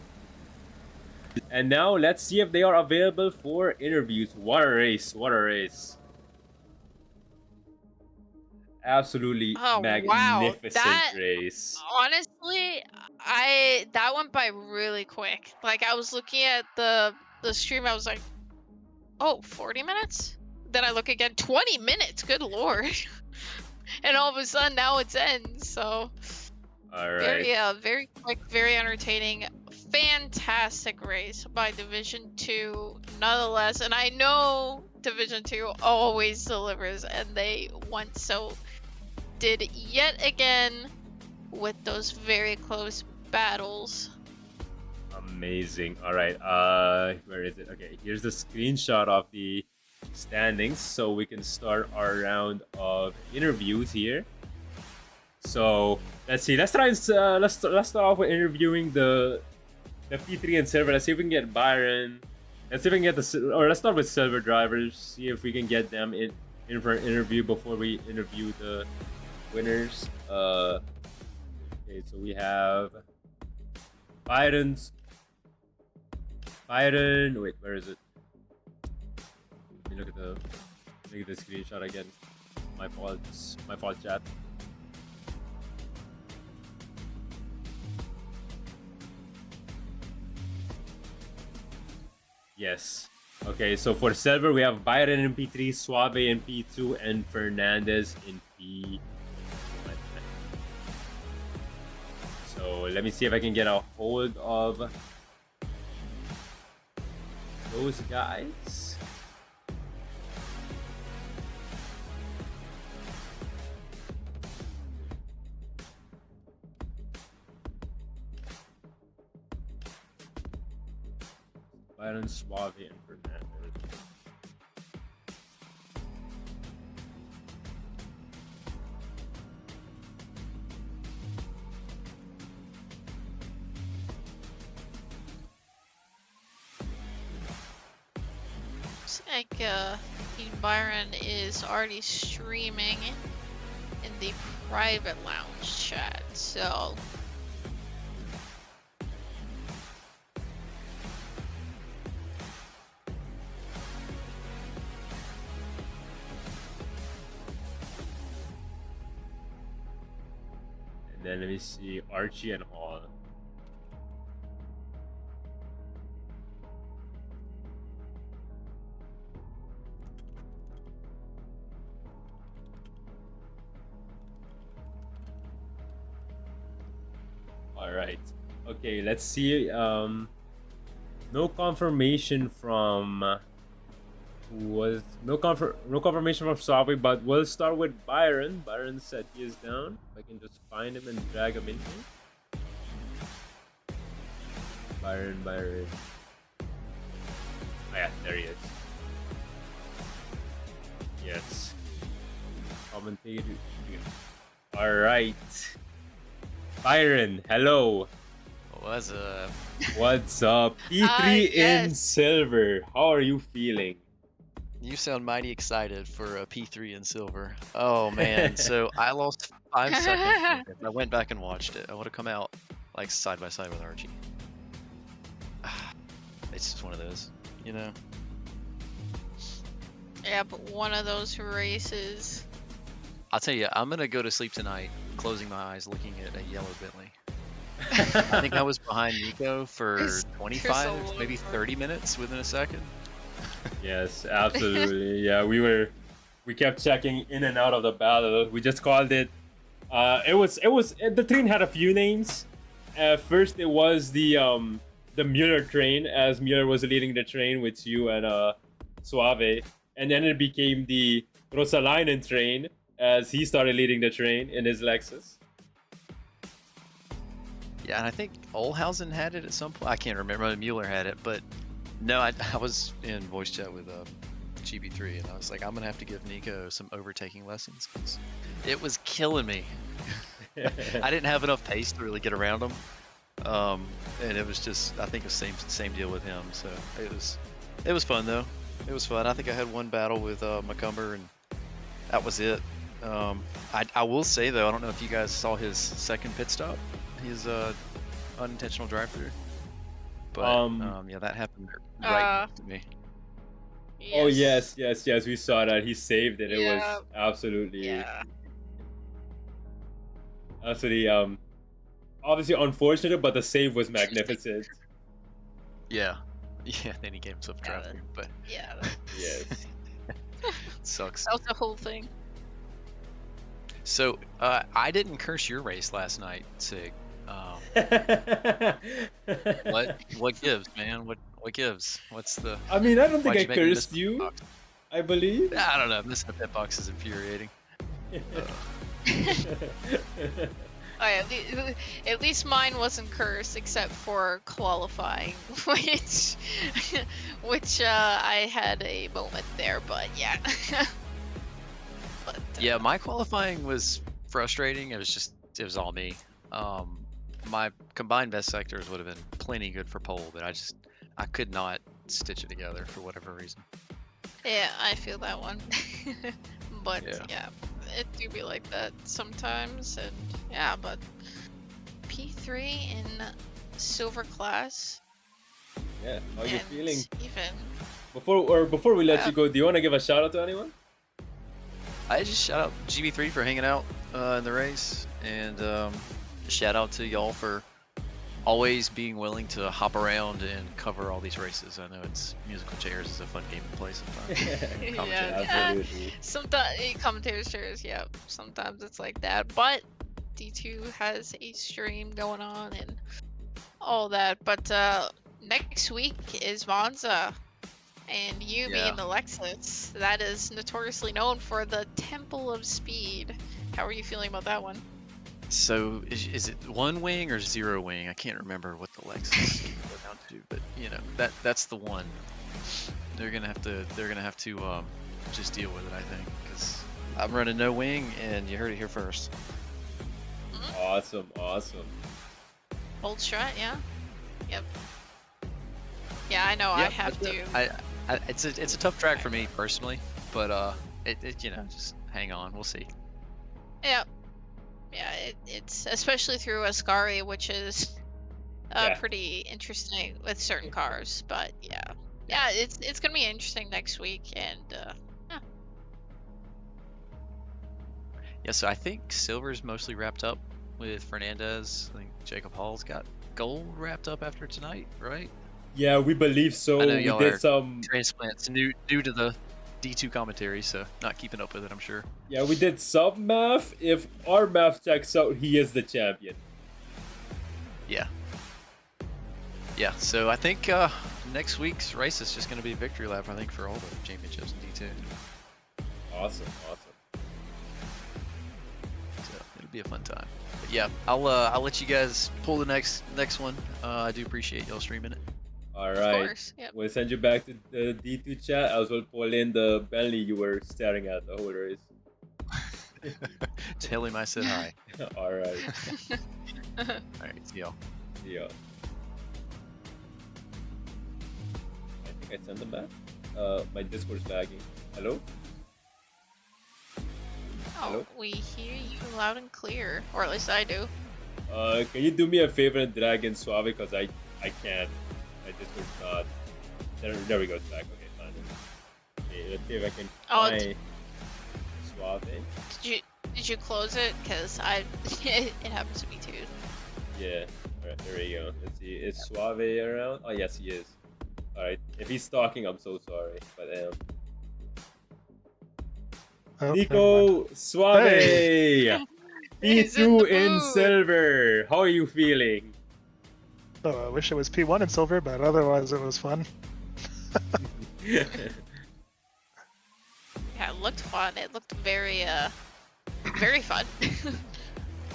And now let's see if they are available for interviews. What a race. What a race. Absolutely magnificent race. Honestly, that went by really quick. Like, I was looking at the stream, I was like, oh, 40 minutes? Then I look again, 20 minutes, good lord. And all of a sudden now it's ends, so Alright. Very quick, very entertaining, fantastic race by Division 2 nonetheless. And I know Division 2 always delivers, and they once so did yet again with those very close battles. Amazing. Alright, where is it? Okay, here's the screenshot of the standings, so we can start our round of interviews here. So let's see. Let's try and let's start off with interviewing the P3 and silver. Let's see if we can get Byron. Let's see if we can get let's start with silver drivers. See if we can get them in for an interview before we interview the winners. Okay, so we have Byron. Wait, where is it? Let me look at the screenshot again. My fault, chat. Yes. Okay, so for silver, we have Byron in P3, Suave in P2, and Fernandez in P1. So let me see if I can get a hold of those guys. Byron, Suave, and Fernandez. Looks like Byron is already streaming in the private lounge chat, so and then let me see Archie and Hall. All right. Okay, let's see. No confirmation from no confirmation from Sabi, but we'll start with Byron. Byron said he is down. If I can just find him and drag him in here. Byron. Oh, yeah, there he is. Yes. Commentator. All right. Byron, hello. What's up? What's up? P3 in Yes. silver. How are you feeling? You sound mighty excited for a P3 in silver. Oh man, so I lost 5 seconds. I went back and watched it. I would have come out like side by side with Archie. It's just one of those, you know. Yeah, but one of those races. I'll tell you, I'm gonna go to sleep tonight, closing my eyes, looking at a yellow Bentley. I think I was behind Nico for Chris 25, maybe 30 minutes within a second. Yes, absolutely. Yeah, we kept checking in and out of the battle. We just called it. The train had a few names. First, it was the Mueller train, as Mueller was leading the train with you and Suave, and then it became the Rosalainen train, as he started leading the train in his Lexus. Yeah, and I think Olhausen had it at some point. I can't remember. Mueller had it, but no, I was in voice chat with GB3, and I was like, I'm gonna have to give Nico some overtaking lessons because it was killing me. I didn't have enough pace to really get around him, and it was just, I think, the same deal with him. So it was fun though. It was fun. I think I had one battle with Macumber, and that was it. I will say though, I don't know if you guys saw his second pit stop. His unintentional drive-through, but yeah, that happened right to me. Yes. Oh yes, we saw that. He saved it. It Yeah. was absolutely, Yeah. obviously unfortunate, but the save was magnificent. Yeah, then he gave himself a drive-through, but Yeah. Yes. it sucks. That was the whole thing. So I didn't curse your race last night, Sig. What gives, man? What gives? What's the? I mean, I don't think Why'd I you make me miss cursed the you. box? I believe. I don't know. Missing the pit box is infuriating. Oh, yeah, at least mine wasn't cursed, except for qualifying, which I had a moment there, but yeah. But, Yeah, my qualifying was frustrating. It was all me. My combined best sectors would have been plenty good for pole, but I could not stitch it together for whatever reason. yeah, I feel that one. But Yeah. yeah, it do be like that sometimes, and yeah, but P3 in silver class. Yeah. How are you and feeling? Even Before we let you go, do you want to give a shout out to anyone? I just shout out GB3 for hanging out in the race, and shout out to y'all for always being willing to hop around and cover all these races. I know musical chairs is a fun game to play sometimes. Commentary. Absolutely. sometimes commentators shares, yeah. Sometimes it's like that, but D2 has a stream going on and all that. But next week is Monza, and you Yeah. being the Lexus, that is notoriously known for the Temple of Speed. How are you feeling about that one? So is it one wing or zero wing? I can't remember what the Lexus go down to, but you know that's the one. They're gonna have to just deal with it, I think, because I'm running no wing, and you heard it here first. Awesome. Old Strat, yeah. Yep. Yeah, I know. I Yep, have that's to. it. It's a tough track for me personally, but it just hang on, we'll see. Yeah. Yeah, it's especially through Ascari, which is Yeah. pretty interesting with certain cars. But yeah, it's gonna be interesting next week, and yeah. Yeah, so I think silver's mostly wrapped up with Fernandez. I think Jacob Hall's got gold wrapped up after tonight, right? Yeah, we believe so. I know We y'all did are some. Transplants new to the D2 commentary, so not keeping up with it, I'm sure. Yeah, we did some math. If our math checks out, he is the champion. Yeah. Yeah, so I think next week's race is just going to be victory lap, I think, for all the championships in D2. Awesome. So it'll be a fun time. But yeah, I'll let you guys pull the next one. I do appreciate y'all streaming it. All right. Of course. Yep. We'll send you back to the D2 chat. I will pull in the Bentley you were staring at the whole race. Tell him I said hi. All right. All right, see y'all. Yeah. I think I sent them back. My Discord's lagging. Hello? Oh, Hello? we hear you loud and clear, or at least I do. Can you do me a favor and drag in Suave? Because I can't. My Discord's not. There we go. It's back. Okay, fine. Okay, let's see if I can find Suave. Did you close it? Cause it happens to me too. Yeah. Alright, there we go. Let's see. Is Suave around? Oh yes, he is. Alright. If he's talking, I'm so sorry. But Oh, Nico Suave! He's in P2 the in mood. silver. How are you feeling? Oh, I wish it was P1 in silver, but otherwise it was fun. Yeah, it looked fun. It looked very fun.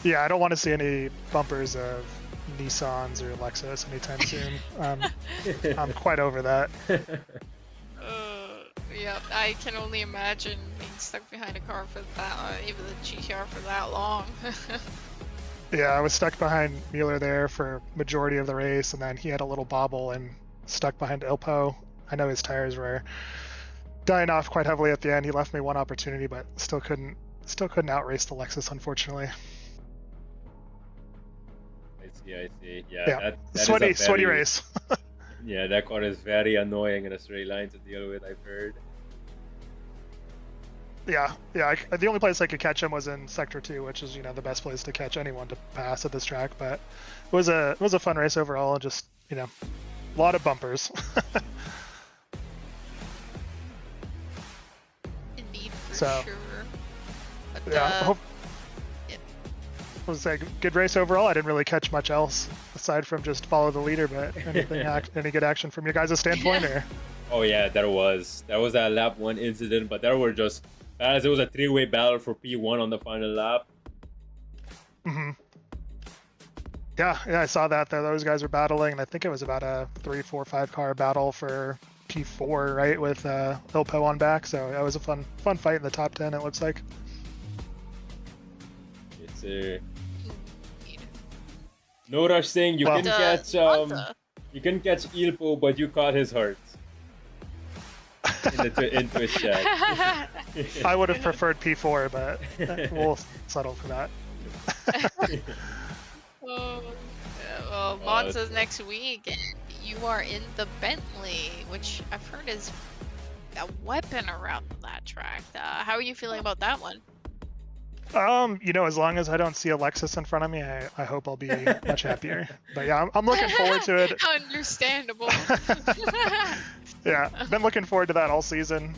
Yeah, I don't want to see any bumpers of Nissans or Lexus anytime soon. I'm quite over that. Yeah, I can only imagine being stuck behind a car for that, even the GTR for that long. Yeah, I was stuck behind Mueller there for majority of the race, and then he had a little bobble and stuck behind Ilpo. I know his tires were dying off quite heavily at the end. He left me one opportunity, but still couldn't outrace the Lexus, unfortunately. I see. Yeah, Yeah, that sweaty is a very, race. Yeah, that car is very annoying in a straight line to deal with, I've heard. Yeah. The only place I could catch him was in Sector 2, which is, the best place to catch anyone to pass at this track. But it was a fun race overall, and just, a lot of bumpers. Indeed, for So, sure. But, yeah, yep. It was a good race overall. I didn't really catch much else aside from just follow the leader, but any good action from your guys' standpoint? Or? Oh yeah, there was that lap 1 incident, but there were just as it was a 3-way battle for P1 on the final lap. Mm-hmm. Yeah, I saw that. Those guys were battling, and I think it was about a 3, 4, 5 car battle for P4, right, with Ilpo on back. So that was a fun fight in the top 10. It looks like. It's No Rush saying you can catch Ilpo, but you caught his heart. Into his chat. I would have preferred P4, but we'll settle for that. Well, Monza's next week, and you are in the Bentley, which I've heard is a weapon around that track. How are you feeling about that one? As long as I don't see a Lexus in front of me, I hope I'll be much happier. But yeah, I'm looking forward to it. Understandable. Yeah, I've been looking forward to that all season.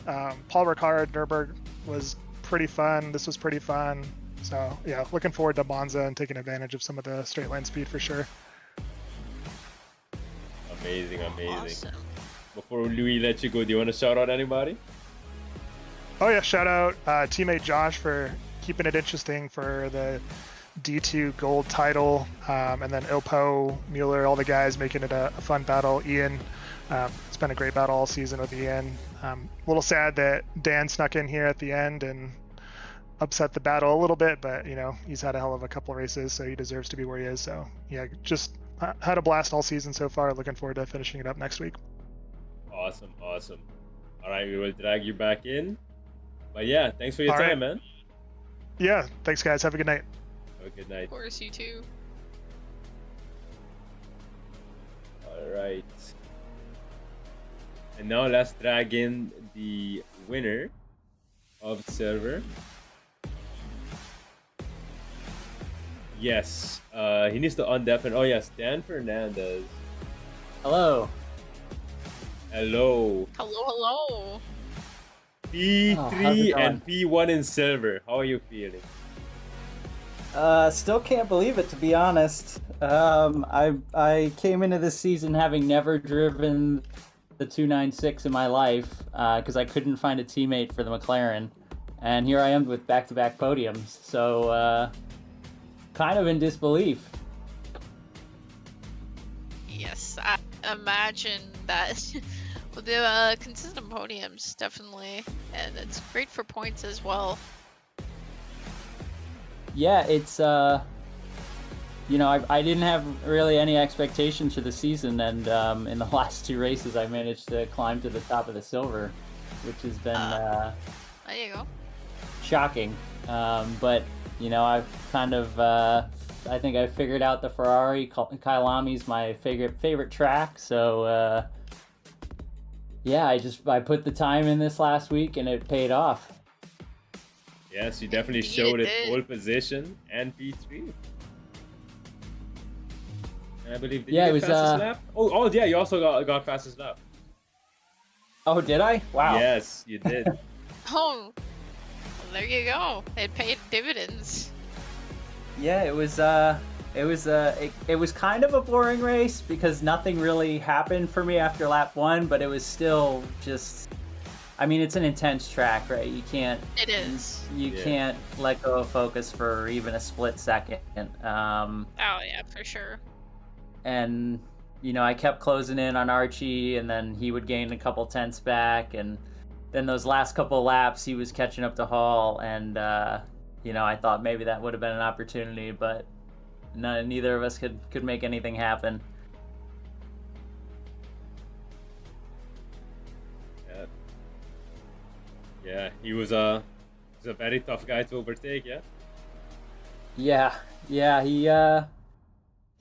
Paul Ricard, Nürburgring was pretty fun. This was pretty fun. So yeah, looking forward to Monza and taking advantage of some of the straight line speed for sure. Amazing. Awesome. Before Louis let you go, do you want to shout out anybody? Oh yeah, shout out teammate Josh for keeping it interesting for the D2 gold title, and then Ilpo, Mueller, all the guys making it a fun battle. Ian, it's been a great battle all season with Ian. A little sad that Dan snuck in here at the end and upset the battle a little bit, but he's had a hell of a couple races, so he deserves to be where he is. So yeah, just had a blast all season so far. Looking forward to finishing it up next week. Awesome. All right, we will drag you back in. But yeah, thanks for your time, man. Yeah, thanks guys. Have a good night. Have a good night. Of course, you too. All right. And now let's drag in the winner of the server. Yes, he needs to undeafen. Oh yes, Dan Fernandez. Hello. Hello. P3 and P1 in silver. How are you feeling? Still can't believe it, to be honest. I came into this season having never driven the 296 in my life because I couldn't find a teammate for the McLaren, and here I am with back-to-back podiums. So kind of in disbelief. Yes, I imagine that. The consistent podiums, definitely, and it's great for points as well. Yeah, it's you know, I didn't have really any expectations for the season, and in the last 2 races I managed to climb to the top of the silver, which has been There you go. shocking. But you know, I've kind of I think I figured out the Ferrari. Kyalami's my favorite track, so yeah, I put the time in this last week and it paid off. Yes, you definitely showed it pole position and P3. And I believe did you get fastest lap? Oh yeah, you also got fastest lap. Oh, did I? Wow. Yes, you did. Oh, well, there you go. It paid dividends. Yeah, it was kind of a boring race because nothing really happened for me after lap 1, but it was still just, I mean, it's an intense track, right? You can't. It is. You can't let go of focus for even a split second. Oh yeah, for sure. And you know, I kept closing in on Archie, and then he would gain a couple tenths back, and then those last couple laps he was catching up to Hall, and you know, I thought maybe that would have been an opportunity, but neither of us could make anything happen. Yeah, he was a very tough guy to overtake. Yeah,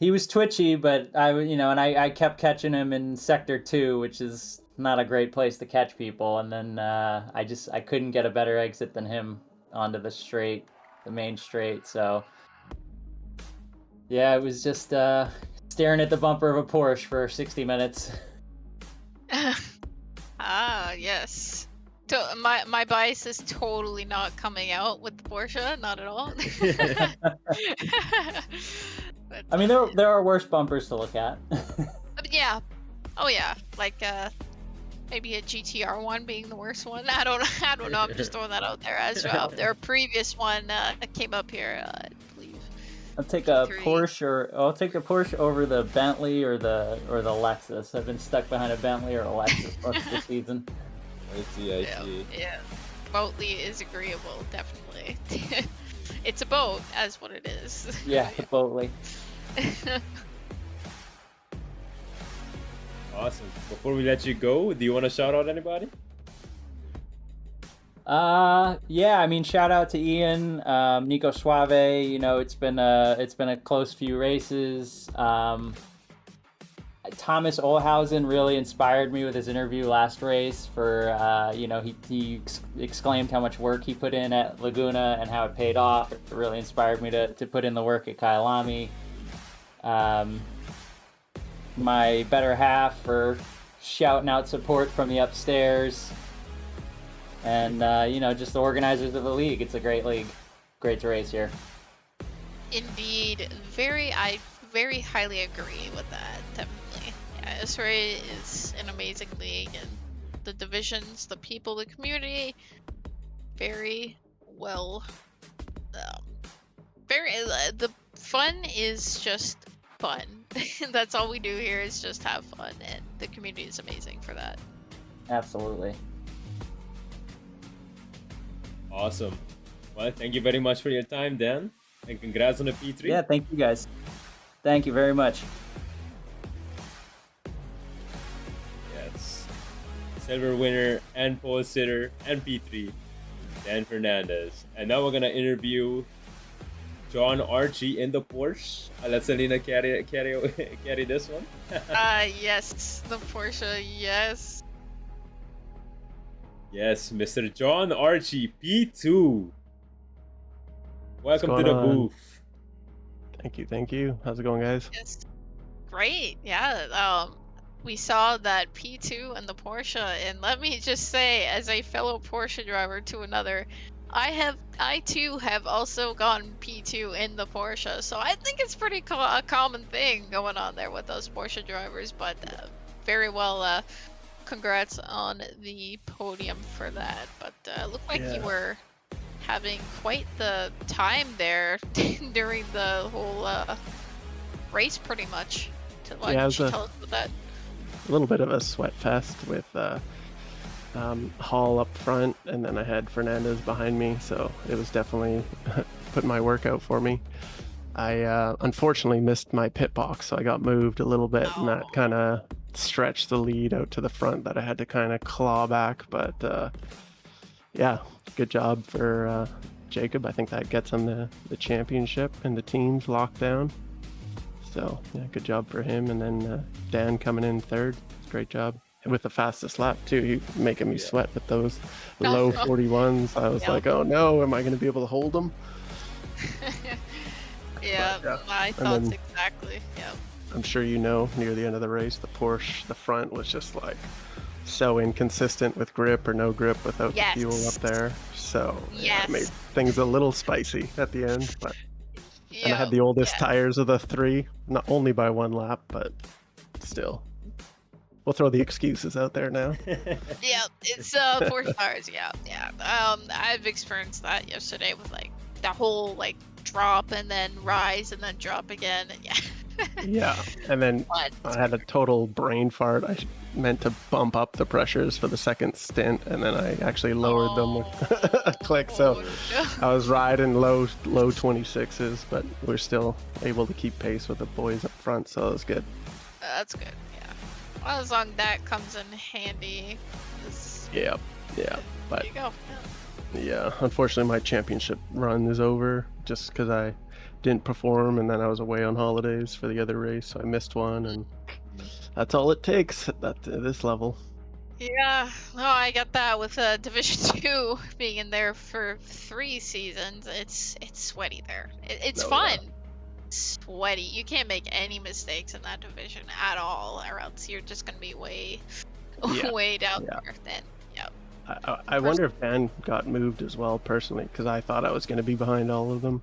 he was twitchy, but I kept catching him in sector 2, which is not a great place to catch people, and then I couldn't get a better exit than him onto the main straight. So yeah, it was just staring at the bumper of a Porsche for 60 minutes. Ah, yes. My bias is totally not coming out with the Porsche, not at all. But, I mean, there are worse bumpers to look at. yeah. Oh yeah, like maybe a GTR one being the worst one. I don't know. I'm just throwing that out there as well. Their previous one came up here, I believe. I'll take a Porsche over the Bentley or the Lexus. I've been stuck behind a Bentley or a Lexus most of the season. I see. Yeah. Boatly is agreeable, definitely. It's a boat, as what it is. Yeah, Boatly. Awesome. Before we let you go, do you want to shout out anybody? Yeah, I mean, shout out to Ian, Nico Suave. You know, it's been a close few races. Thomas Olhausen really inspired me with his interview last race for, you know, he exclaimed how much work he put in at Laguna and how it paid off. It really inspired me to put in the work at Kyalami. My better half for shouting out support from the upstairs. And, you know, just the organizers of the league. It's a great league. Great to race here. Indeed. I very highly agree with that, definitely. Yeah, SRA is an amazing league, and the divisions, the people, the community, very well. The fun is just fun. That's all we do here is just have fun, and the community is amazing for that. Absolutely. Awesome. Well, thank you very much for your time, Dan, and congrats on the P3. Yeah, thank you guys. Thank you very much. Yes. Silver winner and pole sitter and P3, Dan Fernandez. And now we're gonna interview John Archie in the Porsche. Let Selena carry this one. Yes, the Porsche, yes. Yes, Mr. John Archie, P2. Welcome to the booth. Thank you. How's it going, guys? Yes. Great, yeah. We saw that P2 and the Porsche, and let me just say, as a fellow Porsche driver to another, I too have also gone P2 in the Porsche, so I think it's pretty a common thing going on there with those Porsche drivers. But very well, congrats on the podium for that. But looked like you were having quite the time there during the whole race, pretty much. Why don't you tell us about that? A little bit of a sweat fest with Hall up front, and then I had Fernandez behind me, so it was definitely putting my work out for me. I unfortunately missed my pit box, so I got moved a little bit, and that kind of stretched the lead out to the front that I had to kind of claw back. But yeah, good job for Jacob. I think that gets him the championship and the team's locked down. So yeah, good job for him. And then Dan coming in third. Great job. With the fastest lap too. He making me sweat with those low 41s. I was like, oh no, am I going to be able to hold them? My thoughts exactly. Yeah. I'm sure you know, near the end of the race, the Porsche, the front was just like so inconsistent with grip or no grip without the fuel up there. So yeah, it made things a little spicy at the end. But and I had the oldest tires of the three, not only by one lap, but still. We'll throw the excuses out there now. It's Porsche tires. I've experienced that yesterday with like the whole like drop and then rise and then drop again, and yeah, and then I had a total brain fart. I meant to bump up the pressures for the second stint, and then I actually lowered them with a click. So I was riding low 26s, but we're still able to keep pace with the boys up front, so it was good. That's good. Well, as long as that comes in handy. Yeah, but there you go. Yeah, unfortunately my championship run is over just because I didn't perform, and then I was away on holidays for the other race, so I missed one, and that's all it takes at this level. Yeah, no, I got that with Division 2 being in there for 3 seasons. It's sweaty there. It's fun. Yeah. Sweaty. You can't make any mistakes in that division at all, or else you're just gonna be way down there. Then, I wonder if Dan got moved as well personally, because I thought I was going to be behind all of them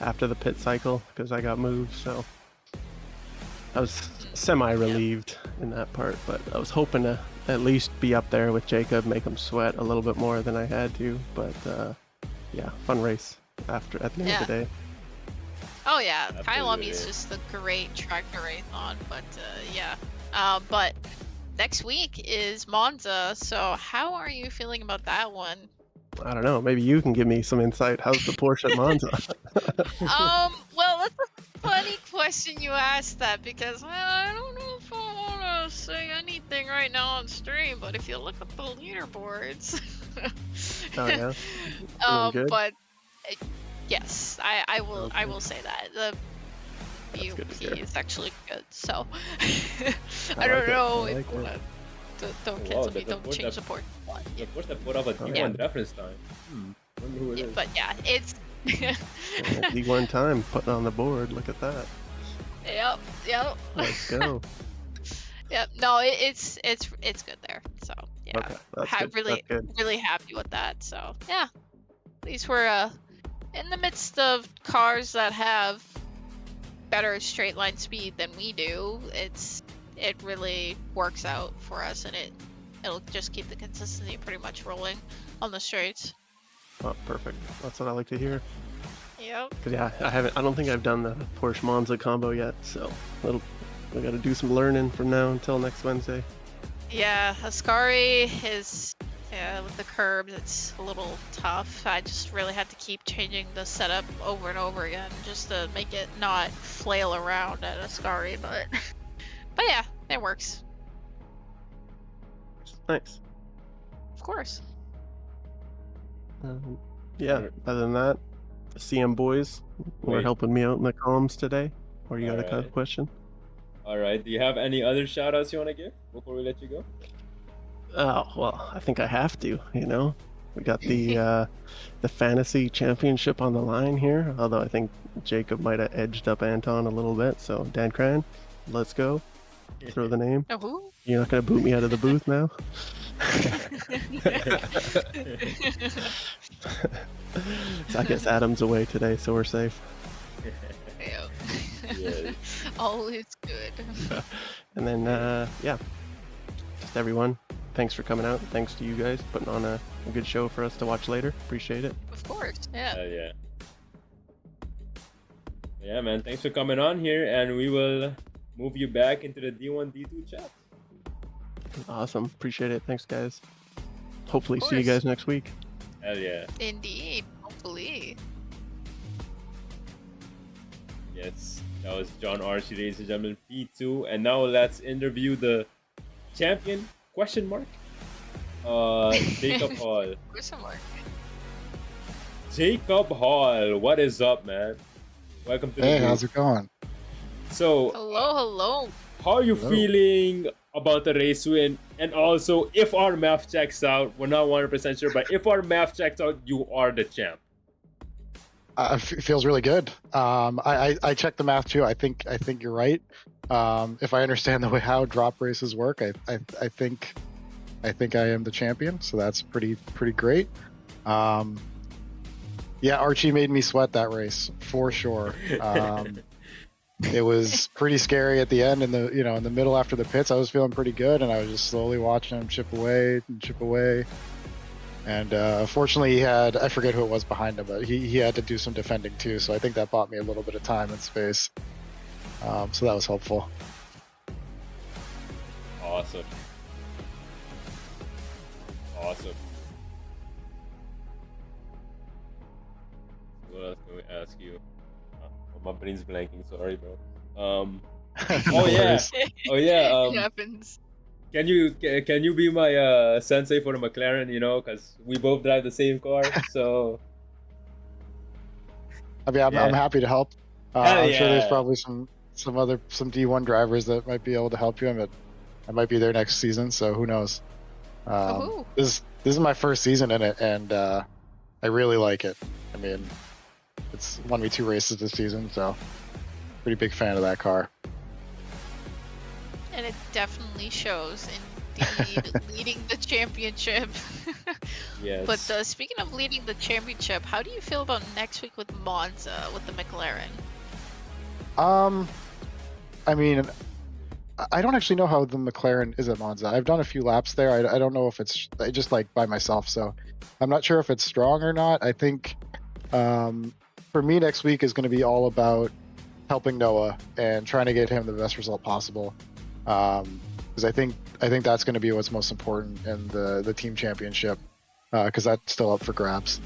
after the pit cycle, because I got moved. So I was semi-relieved in that part, but I was hoping to at least be up there with Jacob, make him sweat a little bit more than I had to. But yeah, fun race at the end of the day. Oh yeah, Kyalami is just a great track to race on, but but next week is Monza, so how are you feeling about that one? I don't know, maybe you can give me some insight. How's the Porsche at Monza? Well, that's a funny question you asked that, because I don't know if I want to say anything right now on stream, but if you look at the leaderboards. Oh yeah. But yes, I will say that the BUP is actually good. So I don't know if don't cancel me, don't change support. The Porsche that put up a D1 reference time. Wonder who it is. But yeah, it's D1 time putting on the board. Look at that. Yep. Let's go. Yep. No, it's good there. So yeah, I'm really happy with that. So yeah, at least we're in the midst of cars that have better straight line speed than we do. It really works out for us, and it'll just keep the consistency pretty much rolling on the straights. Oh, perfect. That's what I like to hear. Yep. Cause yeah, I don't think I've done the Porsche Monza combo yet, so we got to do some learning from now until next Wednesday. Yeah, Ascari is. Yeah, with the curbs, it's a little tough. I just really had to keep changing the setup over and over again just to make it not flail around at Ascari, but yeah, it works. Nice. Of course. Yeah, other than that, the CM boys were helping me out in the comms today. Or you got a question? Alright, do you have any other shout outs you want to give before we let you go? Oh, well, I think I have to, We got the fantasy championship on the line here, although I think Jacob might have edged up Anton a little bit. So, Dan Cran, let's go. throw the name. Oh, who? You're not gonna boot me out of the booth now. So I guess Adam's away today, so we're safe. Yeah. All is good. And then yeah, just everyone, thanks for coming out. Thanks to you guys putting on a good show for us to watch later. Appreciate it. Of course, yeah. Yeah. Yeah, man. Thanks for coming on here, and we will move you back into the D1, D2 chat. Awesome. Appreciate it. Thanks, guys. Hopefully Of see you course. guys next week. Hell yeah. Indeed, hopefully. Yes, that was John Archie, ladies and gentlemen, P2. And now let's interview the champion, question mark? Jacob Hall. Question mark. Jacob Hall, what is up, man? Welcome to the Hey, group. how's it going? So, Hello. how are you Hello. feeling about the race win? And also, if our math checks out, we're not 100% sure, but if our math checks out, you are the champ. It feels really good. I checked the math too. I think you're right. If I understand the way how drop races work, I think I am the champion. So that's pretty great. Yeah, Archie made me sweat that race for sure. It was pretty scary at the end, in the middle after the pits. I was feeling pretty good, and I was just slowly watching him chip away. And fortunately, I forget who it was behind him, but he had to do some defending too. So I think that bought me a little bit of time and space. So that was helpful. Awesome. What else can we ask you? My brain's blanking. Sorry, bro. No worries. It happens. Can you be my sensei for the McLaren? Because we both drive the same car. So I mean, I'm happy to help. Hell I'm sure there's yeah. probably some D1 drivers that might be able to help you, but I might be there next season. So who knows? Woohoo. This is my first season in it, and I really like it. I mean, it's won me 2 races this season, so pretty big fan of that car. And it definitely shows, indeed, leading the championship. yes. But speaking of leading the championship, how do you feel about next week with Monza, with the McLaren? I mean, I don't actually know how the McLaren is at Monza. I've done a few laps there. I don't know if it's just like by myself, so I'm not sure if it's strong or not. I think for me next week is going to be all about helping Noah and trying to get him the best result possible. Because I think that's going to be what's most important in the team championship, because that's still up for grabs.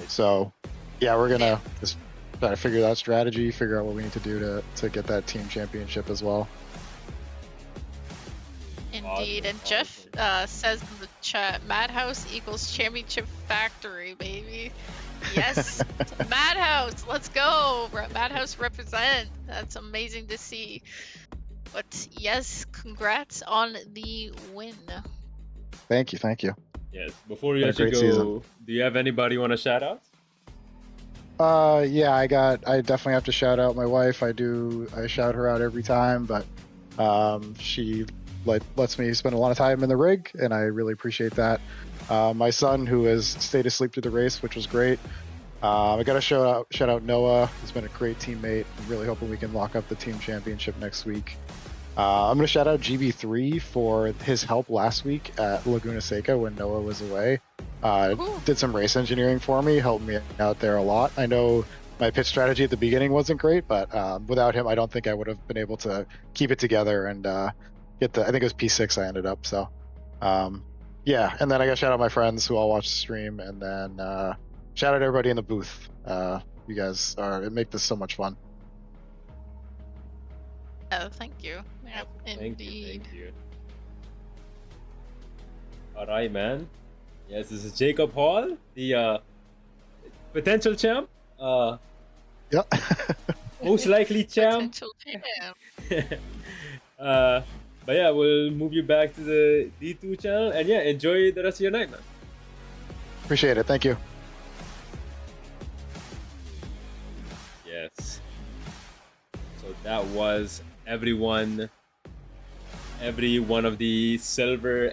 So yeah, we're gonna just try to figure that strategy, figure out what we need to do to get that team championship as well. Indeed, and Jeff says in the chat, Madhouse equals championship factory, baby. Yes, Madhouse, let's go. Madhouse represent. That's amazing to see. But yes, congrats on the win. Thank you. Yes. Before you What a actually great go, season. do you have anybody you want to shout out? Yeah, I definitely have to shout out my wife. I shout her out every time, but she lets me spend a lot of time in the rig, and I really appreciate that. My son, who has stayed asleep through the race, which was great. I got to shout out Noah. He's been a great teammate. I'm really hoping we can lock up the team championship next week. I'm going to shout out GB3 for his help last week at Laguna Seca when Noah was away. Did some race engineering for me, helped me out there a lot. I know my pitch strategy at the beginning wasn't great, but without him, I don't think I would have been able to keep it together and get I think it was P6 I ended up. So yeah, and then I got to shout out my friends who all watch the stream, and then shout out everybody in the booth. You guys make this so much fun. Oh, thank you. Yeah, indeed. Thank you. All right, man. Yes, this is Jacob Hall, the potential champ. Yeah. Most likely champ. Potential champ. But yeah, we'll move you back to the D2 channel, and yeah, enjoy the rest of your night, man. Appreciate it. Thank you. Yes. So that was every one of the silver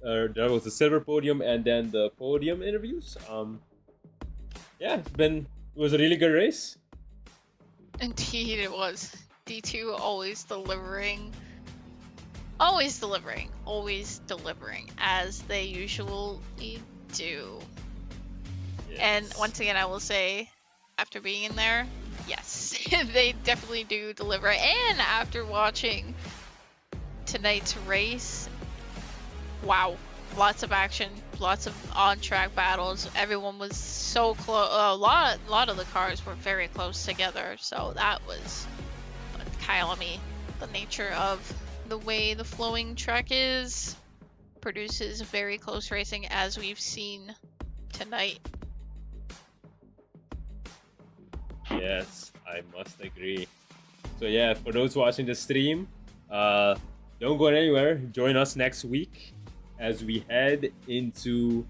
there was the silver podium and then the podium interviews. Yeah, it was a really good race. Indeed, it was. D2 always delivering. Always delivering. Always delivering, as they usually do. Yes. And once again, I will say, after being in there, yes, they definitely do deliver. And after watching tonight's race, wow, lots of action, lots of on-track battles. Everyone was so close. A lot of the cars were very close together. So that was Kyalami. The nature of the way the flowing track is produces very close racing, as we've seen tonight. Yes, I must agree. So yeah, for those watching the stream, don't go anywhere. Join us next week as we head into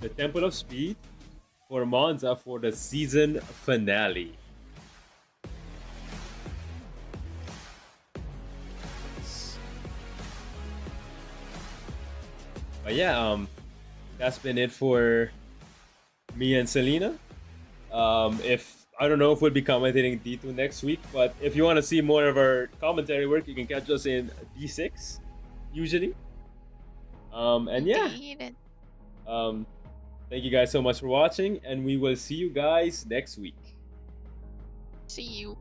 the Temple of Speed for Monza for the season finale. But yeah, that's been it for me and Selena. I don't know if we'll be commentating D2 next week, but if you want to see more of our commentary work, you can catch us in D6 usually. And yeah, thank you guys so much for watching, and we will see you guys next week. See you.